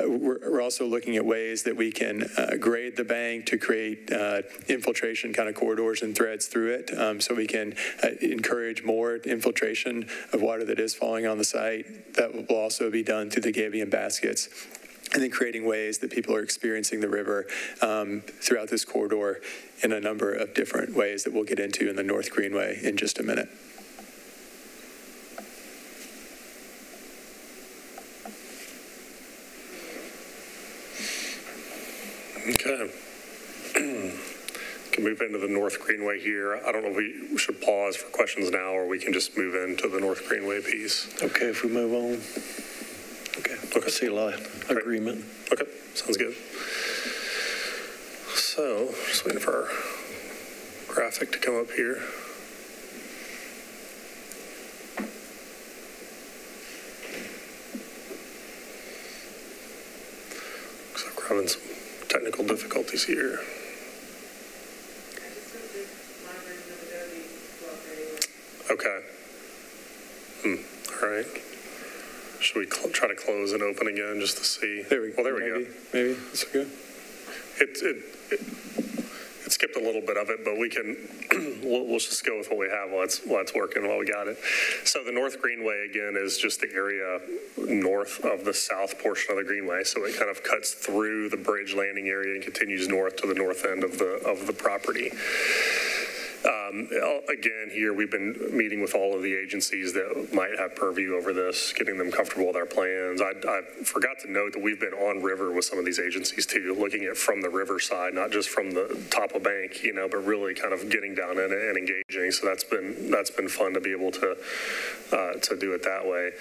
we're also looking at ways that we can grade the bank to create infiltration kind of corridors and threads through it, so we can encourage more infiltration of water that is falling on the site. That will also be done through the gabion baskets. And then creating ways that people are experiencing the river throughout this corridor in a number of different ways that we'll get into in the North Greenway in just a minute. Okay. Can move into the North Greenway here. I don't know if we should pause for questions now, or we can just move into the North Greenway piece. Okay, if we move on. Okay. I see a lot of agreement. Okay, sounds good. So, just waiting for our graphic to come up here. Looks like we're having some technical difficulties here. Okay. All right. Should we try to close and open again just to see? There we go. Well, there we go. Maybe that's good. It skipped a little bit of it, but we can, we'll just go with what we have while it's working, while we got it. So the North Greenway, again, is just the area north of the south portion of the Greenway. So it kind of cuts through the bridge landing area and continues north to the north end of the property. Again, here we've been meeting with all of the agencies that might have purview over this, getting them comfortable with our plans. I forgot to note that we've been on river with some of these agencies too, looking at from the river side, not just from the top of bank, but really kind of getting down in it and engaging. So that's been fun to be able to do it that way.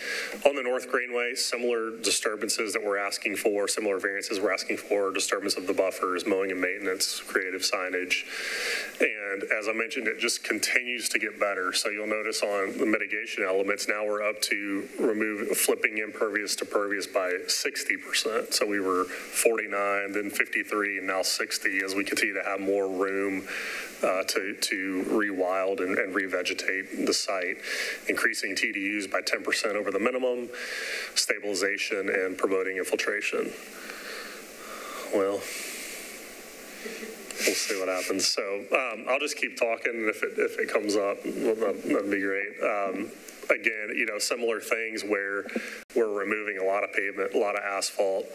On the North Greenway, similar disturbances that we're asking for, similar variances we're asking for, disturbance of the buffers, mowing and maintenance, creative signage. And as I mentioned, it just continues to get better. So you'll notice on the mitigation elements, now we're up to flipping impervious to pervious by 60%. So we were 49, then 53, and now 60 as we continue to have more room to rewild and revegetate the site, increasing TDUs by 10% over the minimum, stabilization, and promoting infiltration. Well, we'll see what happens. So I'll just keep talking, and if it comes up, that'd be great. Again, similar things where we're removing a lot of pavement, a lot of asphalt,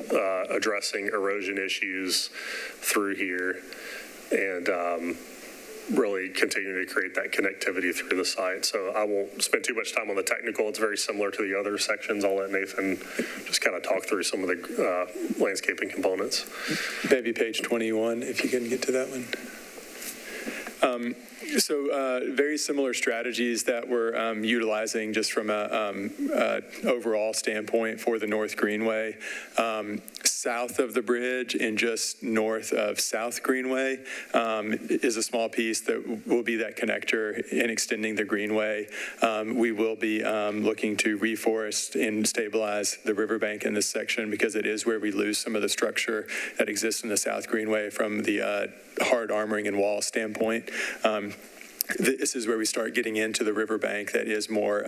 addressing erosion issues through here, and really continuing to create that connectivity through the site. So I won't spend too much time on the technical. It's very similar to the other sections. I'll let Nathan just kind of talk through some of the landscaping components. Maybe page 21, if you can get to that one. So very similar strategies that we're utilizing just from a overall standpoint for the North Greenway. South of the bridge and just north of South Greenway is a small piece that will be that connector in extending the Greenway. We will be looking to reforest and stabilize the riverbank in this section because it is where we lose some of the structure that exists in the South Greenway from the hard armoring and wall standpoint. This is where we start getting into the riverbank that is more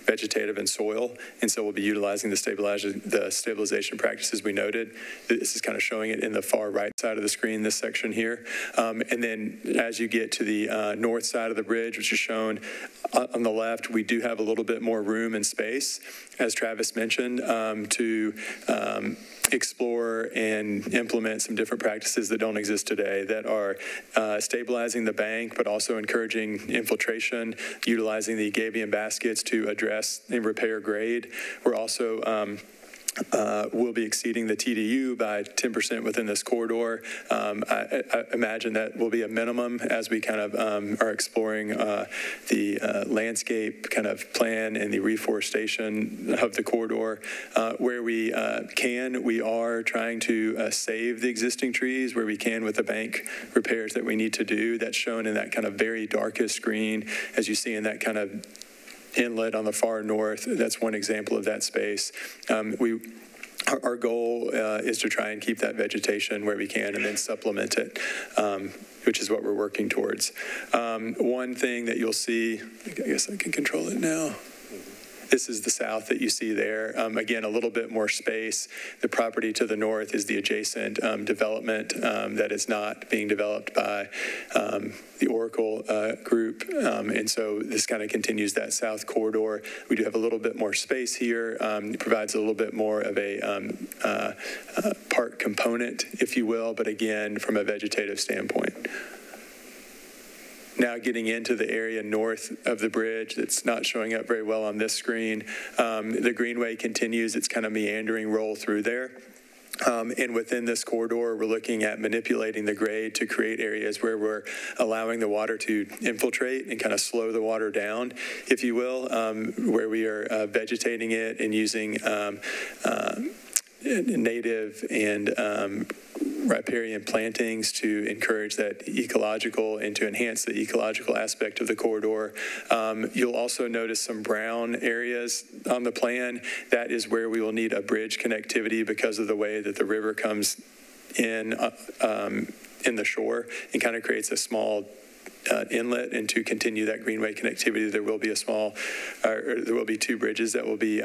vegetative and soil, and so we'll be utilizing the stabilization practices we noted. This is kind of showing it in the far right side of the screen, this section here. And then as you get to the north side of the bridge, which is shown on the left, we do have a little bit more room and space, as Travis mentioned, to explore and implement some different practices that don't exist today that are stabilizing the bank, but also encouraging infiltration, utilizing the gabion baskets to address and repair grade. We're also We'll be exceeding the TDU by 10% within this corridor. I imagine that will be a minimum as we kind of are exploring the landscape kind of plan and the reforestation of the corridor. Where we can, we are trying to save the existing trees where we can with the bank repairs that we need to do. That's shown in that kind of very darkest green, as you see in that kind of inlet on the far north. That's one example of that space. Our goal is to try and keep that vegetation where we can and then supplement it, which is what we're working towards. One thing that you'll see, I guess I can control it now. This is the south that you see there. Again, a little bit more space. The property to the north is the adjacent development that is not being developed by the Oracle group. And so this kind of continues that south corridor. We do have a little bit more space here. It provides a little bit more of a park component, if you will, but again, from a vegetative standpoint. Now getting into the area north of the bridge that's not showing up very well on this screen. The Greenway continues its kind of meandering roll through there. And within this corridor, we're looking at manipulating the grade to create areas where we're allowing the water to infiltrate and kind of slow the water down, if you will, where we are vegetating it and using native and riparian plantings to encourage that ecological and to enhance the ecological aspect of the corridor. You'll also notice some brown areas on the plan. That is where we will need a bridge connectivity because of the way that the river comes in the shore and kind of creates a small inlet. And to continue that Greenway connectivity, there will be there will be two bridges that will be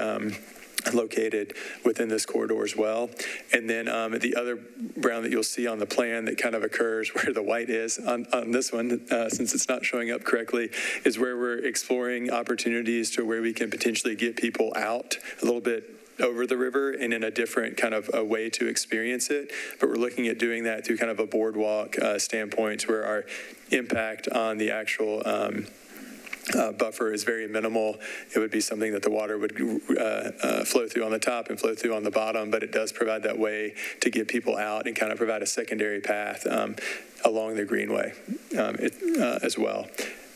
located within this corridor as well. And then the other brown that you'll see on the plan that kind of occurs where the white is on this one, since it's not showing up correctly, is where we're exploring opportunities to where we can potentially get people out a little bit over the river and in a different kind of a way to experience it. But we're looking at doing that through kind of a boardwalk standpoint where our impact on the actual buffer is very minimal. It would be something that the water would flow through on the top and flow through on the bottom, but it does provide that way to get people out and kind of provide a secondary path along the Greenway as well.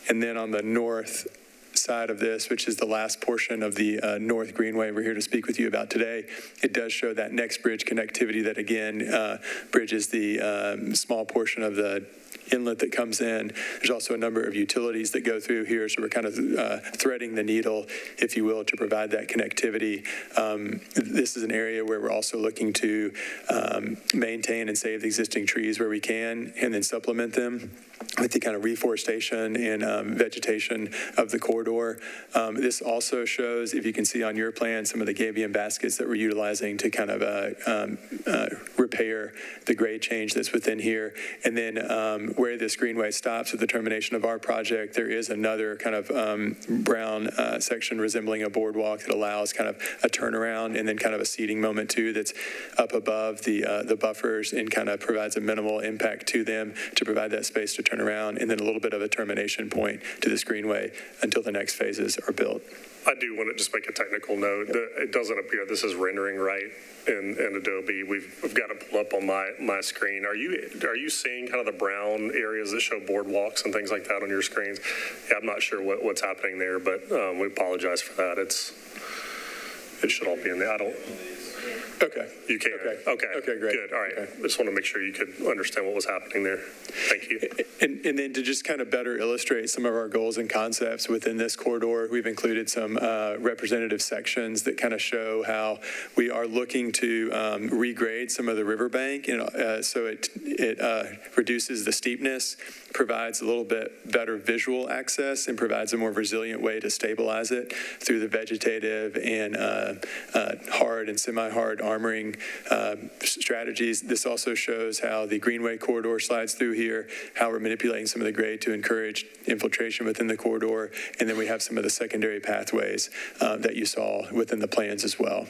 And then on the north side of this, which is the last portion of the North Greenway we're here to speak with you about today, it does show that next bridge connectivity that again bridges the small portion of the inlet that comes in. There's also a number of utilities that go through here, so we're kind of threading the needle, if you will, to provide that connectivity. This is an area where we're also looking to maintain and save the existing trees where we can, and then supplement them with the kind of reforestation and vegetation of the corridor. This also shows, if you can see on your plan, some of the gabion baskets that we're utilizing to kind of repair the grade change that's within here. And then where this Greenway stops at the termination of our project, there is another kind of brown section resembling a boardwalk that allows kind of a turnaround and then kind of a seating moment too that's up above the buffers and kind of provides a minimal impact to them to provide that space to turn around, and then a little bit of a termination point to this Greenway until the next phases are built. I do want to just make a technical note. It doesn't appear this is rendering right in Adobe. We've got to pull up on my screen. Are you seeing kind of the brown areas that show boardwalks and things like that on your screens? Yeah, I'm not sure what's happening there, but we apologize for that. It should all be in there. I don't. Okay. You can. Okay, great. Good. All right. Okay. I just want to make sure you could understand what was happening there. Thank you. And then to just kind of better illustrate some of our goals and concepts within this corridor, we've included some representative sections that kind of show how we are looking to regrade some of the riverbank, so it reduces the steepness, provides a little bit better visual access, and provides a more resilient way to stabilize it through the vegetative and hard and semi-hard armoring strategies. This also shows how the Greenway corridor slides through here, how we're manipulating some of the grade to encourage infiltration within the corridor, and then we have some of the secondary pathways that you saw within the plans as well.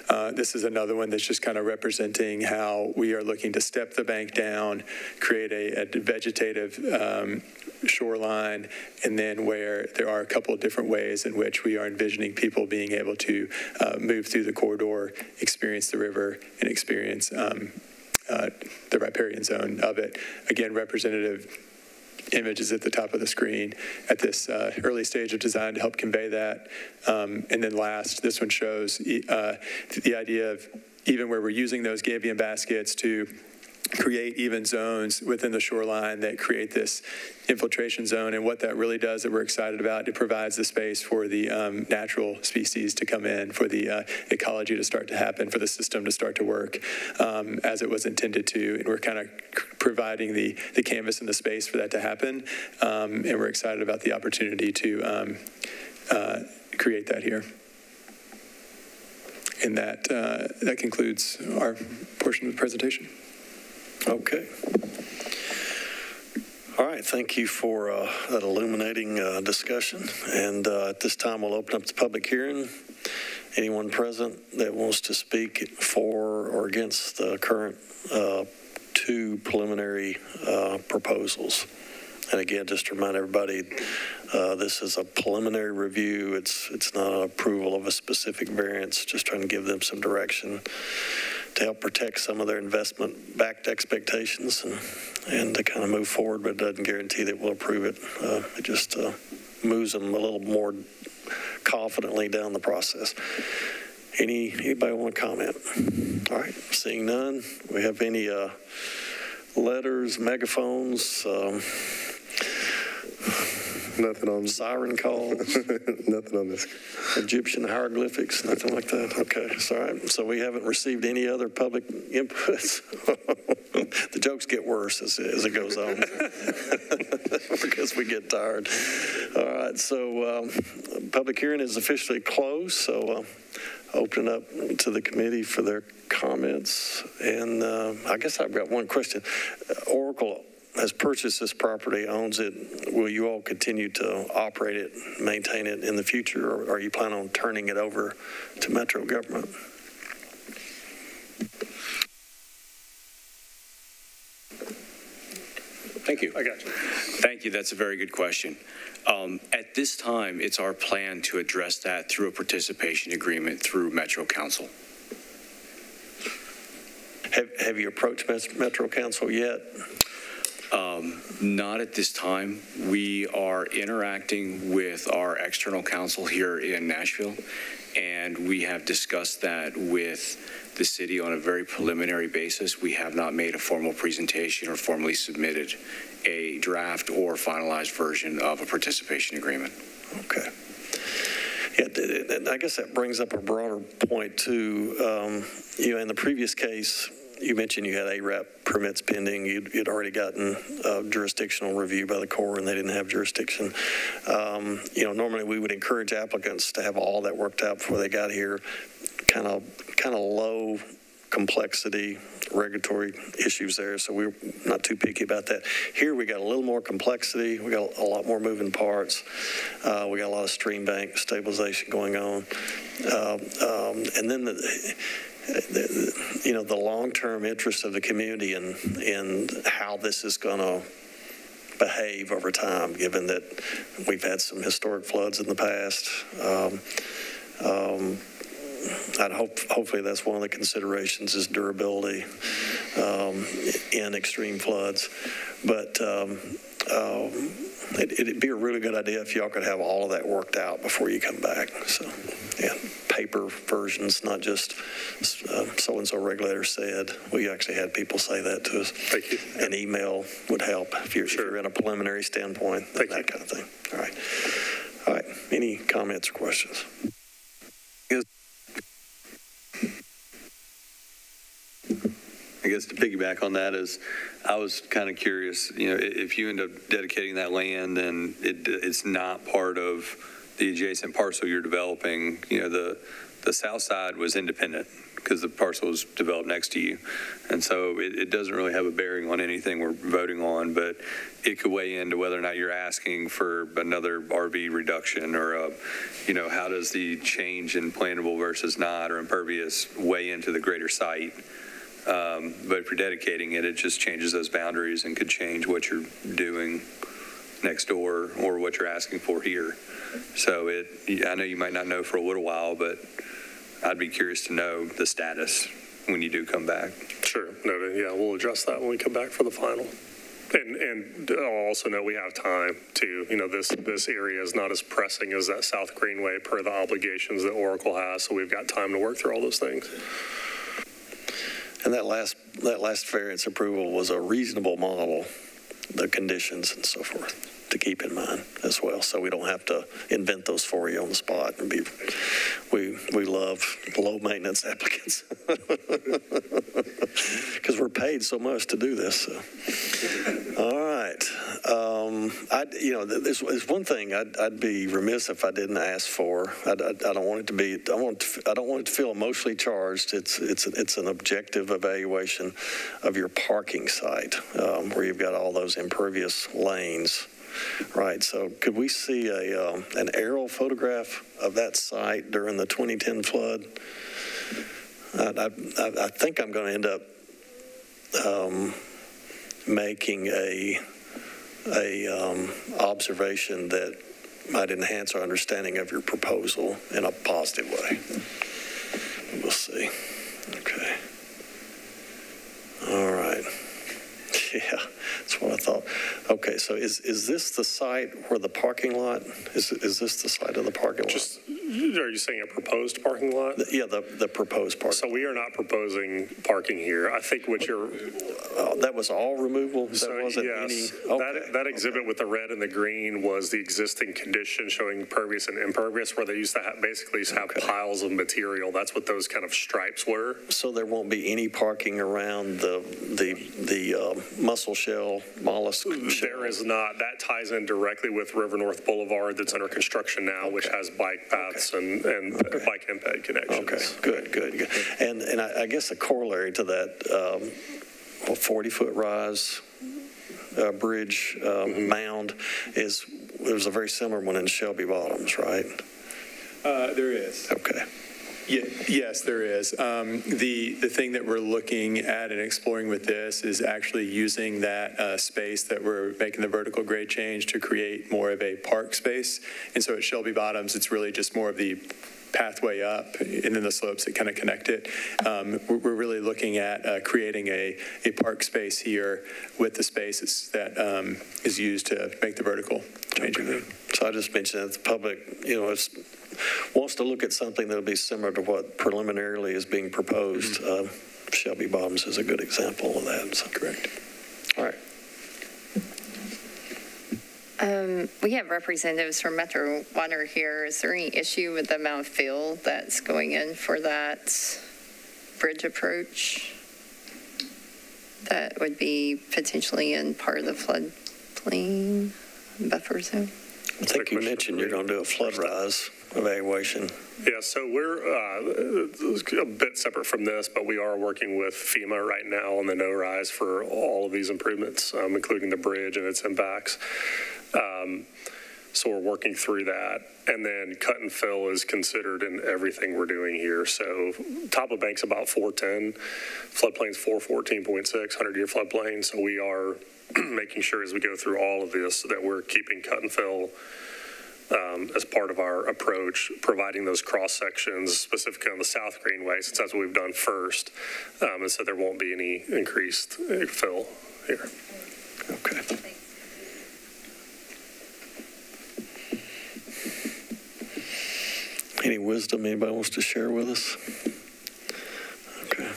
This is another one that's just kind of representing how we are looking to step the bank down, create a vegetative shoreline, and then where there are a couple of different ways in which we are envisioning people being able to move through the corridor, experience the river, and experience the riparian zone of it. Again, representative images at the top of the screen at this early stage of design to help convey that. And then last, this one shows the idea of even where we're using those gabion baskets to create even zones within the shoreline that create this infiltration zone. And what that really does that we're excited about, it provides the space for the natural species to come in, for the ecology to start to happen, for the system to start to work as it was intended to. And we're kind of providing the canvas and the space for that to happen. And we're excited about the opportunity to create that here. And that concludes our portion of the presentation. Okay. All right, thank you for that illuminating discussion. And at this time, we'll open up the public hearing. Anyone present that wants to speak for or against the current two preliminary proposals? And again, just to remind everybody, this is a preliminary review. It's not an approval of a specific variance, just trying to give them some direction to help protect some of their investment-backed expectations and to kind of move forward, but it doesn't guarantee that we'll approve it. It just moves them a little more confidently down the process. Anybody want to comment? All right, seeing none. We have any letters, megaphones, nothing on siren calls, nothing on this. Egyptian hieroglyphics, nothing like that. Okay, sorry. So we haven't received any other public inputs. The jokes get worse as it goes on because we get tired. All right, so public hearing is officially closed. So open up to the committee for their comments. And I guess I've got one question. Oracle has purchased this property, owns it. Will you all continue to operate it, maintain it in the future, or are you planning on turning it over to Metro government? Thank you. I got you. Thank you. That's a very good question. At this time, it's our plan to address that through a participation agreement through Metro Council. Have you approached Metro Council yet? Not at this time. We are interacting with our external counsel here in Nashville, and we have discussed that with the city on a very preliminary basis. We have not made a formal presentation or formally submitted a draft or finalized version of a participation agreement. Okay. Yeah, I guess that brings up a broader point too. In the previous case, you mentioned you had ARAP permits pending. You'd already gotten jurisdictional review by the Corps, and they didn't have jurisdiction. Normally we would encourage applicants to have all that worked out before they got here. Kind of low complexity regulatory issues there, so we're not too picky about that. Here we got a little more complexity. We got a lot more moving parts. We got a lot of stream bank stabilization going on, and then the long-term interest of the community in how this is going to behave over time, given that we've had some historic floods in the past. Hopefully that's one of the considerations is durability in extreme floods. But it'd be a really good idea if y'all could have all of that worked out before you come back. So, yeah, paper versions, not just so-and-so regulator said. We actually had people say that to us. Thank you. An email would help if you're in a preliminary standpoint, that kind of thing. All right. Any comments or questions? I guess to piggyback on that is, I was kind of curious, if you end up dedicating that land and it's not part of the adjacent parcel you're developing, the the south side was independent because the parcel was developed next to you. And so it doesn't really have a bearing on anything we're voting on, but it could weigh into whether or not you're asking for another RV reduction or, how does the change in plantable versus not or impervious weigh into the greater site? But if you're dedicating it, it just changes those boundaries and could change what you're doing next door or what you're asking for here. So I know you might not know for a little while, but I'd be curious to know the status when you do come back. Sure. Noted. Yeah, we'll address that when we come back for the final. And I'll also know we have time to, this area is not as pressing as that South Greenway per the obligations that Oracle has. So we've got time to work through all those things. And that last variance approval was a reasonable model, the conditions and so forth, to keep in mind as well. So we don't have to invent those for you on the spot. We love low maintenance applicants because we're paid so much to do this. So. All right. There's one thing I'd be remiss if I didn't ask for. I don't want it to be. I don't want it to feel emotionally charged. It's an objective evaluation of your parking site where you've got all those impervious lanes. Right. So could we see an aerial photograph of that site during the 2010 flood? I think I'm going to end up making a observation that might enhance our understanding of your proposal in a positive way. We'll see. Okay. All right. Yeah, that's what I thought. Okay, so is this the site where the parking lot, is this the site of the parking lot? Are you saying a proposed parking lot? Yeah, the proposed parking. So we are not proposing parking here. I think what you're... that was all removal? So that wasn't yes, any... Okay. That exhibit with the red and the green was the existing condition showing pervious and impervious, where they used to basically have piles of material. That's what those kind of stripes were. So there won't be any parking around the mussel shell, mollusk shell? There is not. That ties in directly with River North Boulevard that's under construction now, which has bike paths and bike impact connections. Okay, good. And I guess a corollary to that, 40-foot rise bridge mound there's a very similar one in Shelby Bottoms, right? There is. Okay. Yes, there is. The thing that we're looking at and exploring with this is actually using that space that we're making the vertical grade change to create more of a park space. And so at Shelby Bottoms, it's really just more of the pathway up and then the slopes that kind of connect it. We're really looking at creating a park space here with the spaces that is used to make the vertical change. Okay. So I just mentioned that the public, wants to look at something that'll be similar to what preliminarily is being proposed. Shelby Bottoms is a good example of that. So. Correct. All right. We have representatives from Metropolitan here. Is there any issue with the amount of fill that's going in for that bridge approach that would be potentially in part of the floodplain buffer zone? I think you mentioned you're going to do a flood rise evaluation. Yeah, so we're a bit separate from this, but we are working with FEMA right now on the no-rise for all of these improvements, including the bridge and its impacts. So we're working through that. And then cut and fill is considered in everything we're doing here. So top of bank's about 410, floodplain's 414.6, 100-year floodplain. So we are making sure as we go through all of this that we're keeping cut and fill as part of our approach, providing those cross sections specifically on the South Greenway, since that's what we've done first. And so there won't be any increased fill here. Okay. Any wisdom anybody wants to share with us? Okay.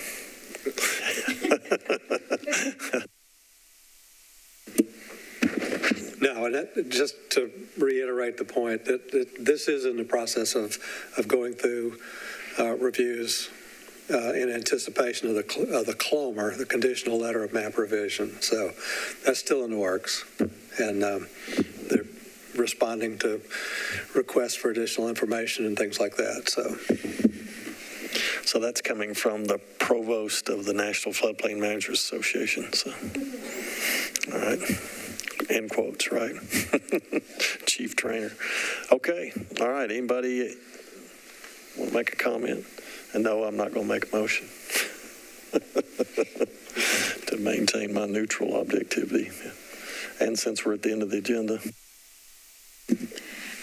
No, and just to reiterate the point that this is in the process of going through reviews in anticipation of the CLOMR, the conditional letter of map revision. So that's still in the works, and they're responding to requests for additional information and things like that. So So that's coming from the provost of the National Floodplain Managers Association. So, all right. End quotes, right? Chief trainer. Okay. All right. Anybody want to make a comment? And no, I'm not going to make a motion to maintain my neutral objectivity. And since we're at the end of the agenda.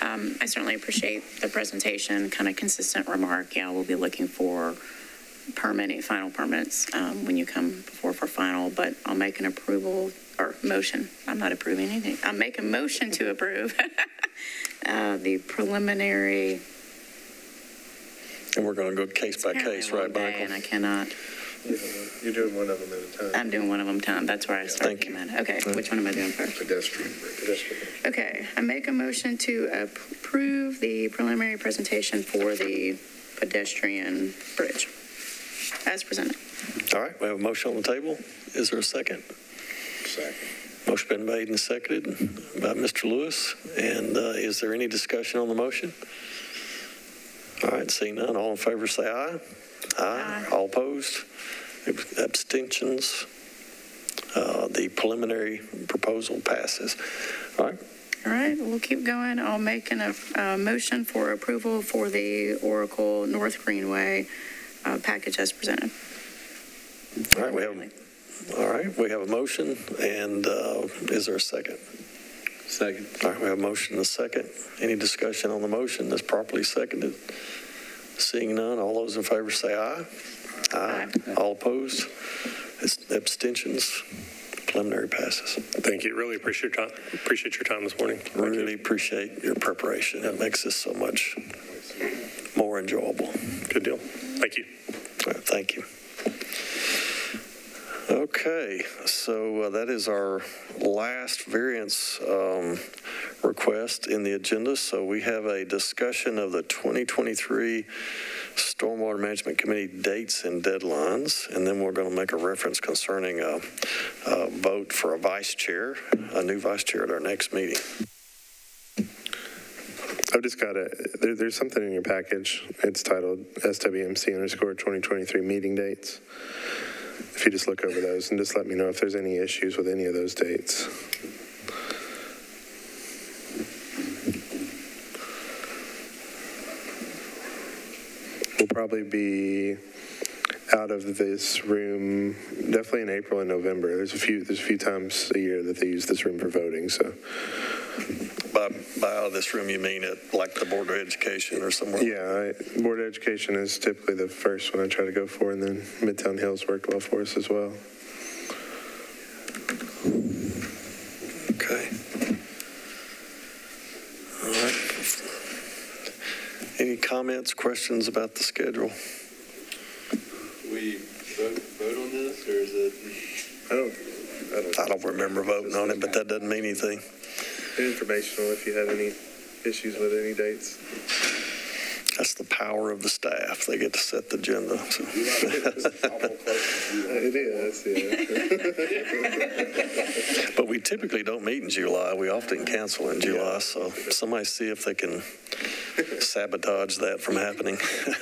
I certainly appreciate the presentation, kind of consistent remark. Yeah, we'll be looking for final permits when you come before for final, but I'll make an approval or motion. I'm not approving anything. I'll make a motion to approve the preliminary. And we're going to go case by case, right, Michael? And I cannot. You're doing one of them at a time. I'm doing one of them at a time. That's where I start. Thank you. Okay, which one am I doing first? Pedestrian. Okay, I make a motion to approve the preliminary presentation for the pedestrian bridge as presented. All right, we have a motion on the table. Is there a second? Second. Motion been made and seconded by Mr. Lewis. And is there any discussion on the motion? All right, seeing none, all in favor say aye. Aye. All opposed? Abstentions? The preliminary proposal passes. All right. All right, we'll keep going. I'll make a motion for approval for the Oracle North Greenway package as presented. All right, we have a motion, and is there a second? Second. All right, we have a motion and a second. Any discussion on the motion that's properly seconded? Seeing none, all those in favor say aye. Aye. All opposed? Abstentions? Preliminary passes. Thank you. Really appreciate your time this morning. Really appreciate your preparation. It makes this so much more enjoyable. Good deal. Thank you. All right, thank you. Okay, so that is our last variance request in the agenda. So we have a discussion of the 2023 Stormwater Management Committee dates and deadlines, and then we're going to make a reference concerning a vote for a vice chair, a new vice chair at our next meeting. I've just got there's something in your package. It's titled SWMC_2023 meeting dates. If you just look over those and just let me know if there's any issues with any of those dates. We'll probably be out of this room definitely in April and November. There's a few times a year that they use this room for voting. So by out of this room, you mean at like the Board of Education or somewhere? Yeah, Board of Education is typically the first one I try to go for, and then Midtown Hills worked well for us as well. Okay. All right. Any comments, questions about the schedule? We vote on this, or is it? I don't remember voting on it, but that doesn't mean anything. Informational if you have any issues with any dates. That's the power of the staff. They get to set the agenda. So. It is, yeah. But we typically don't meet in July. We often cancel in July. So somebody see if they can sabotage that from happening.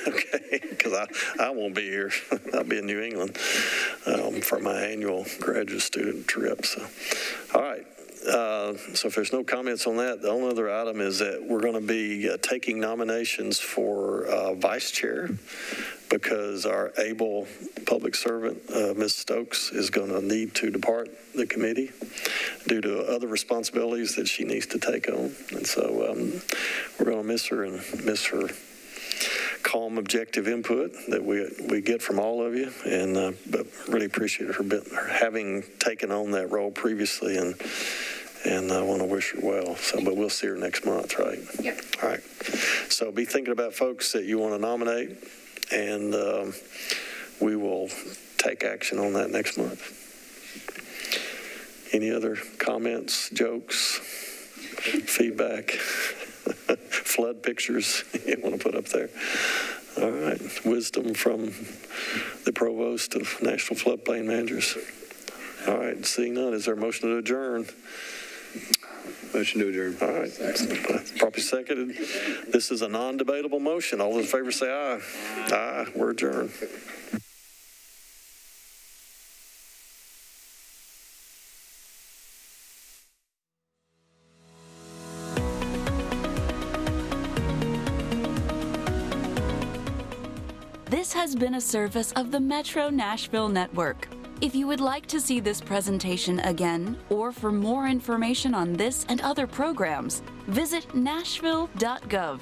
Okay, because I won't be here. I'll be in New England for my annual graduate student trip. So, all right. So if there's no comments on that, the only other item is that we're going to be taking nominations for vice chair because our able public servant, Ms. Stokes, is going to need to depart the committee due to other responsibilities that she needs to take on. And so we're going to miss her and miss her calm, objective input that we get from all of you, and but really appreciate her having taken on that role previously, and I want to wish her well. So, but we'll see her next month, right? Yep. All right. So be thinking about folks that you want to nominate, and we will take action on that next month. Any other comments, jokes, feedback? Flood pictures you want to put up there. All right. Wisdom from the provost of National Floodplain Managers. All right. Seeing none, is there a motion to adjourn? Motion to adjourn. All right. Properly seconded. This is a non-debatable motion. All those in favor say aye. Aye. We're adjourned. This has been a service of the Metro Nashville Network. If you would like to see this presentation again, or for more information on this and other programs, visit nashville.gov.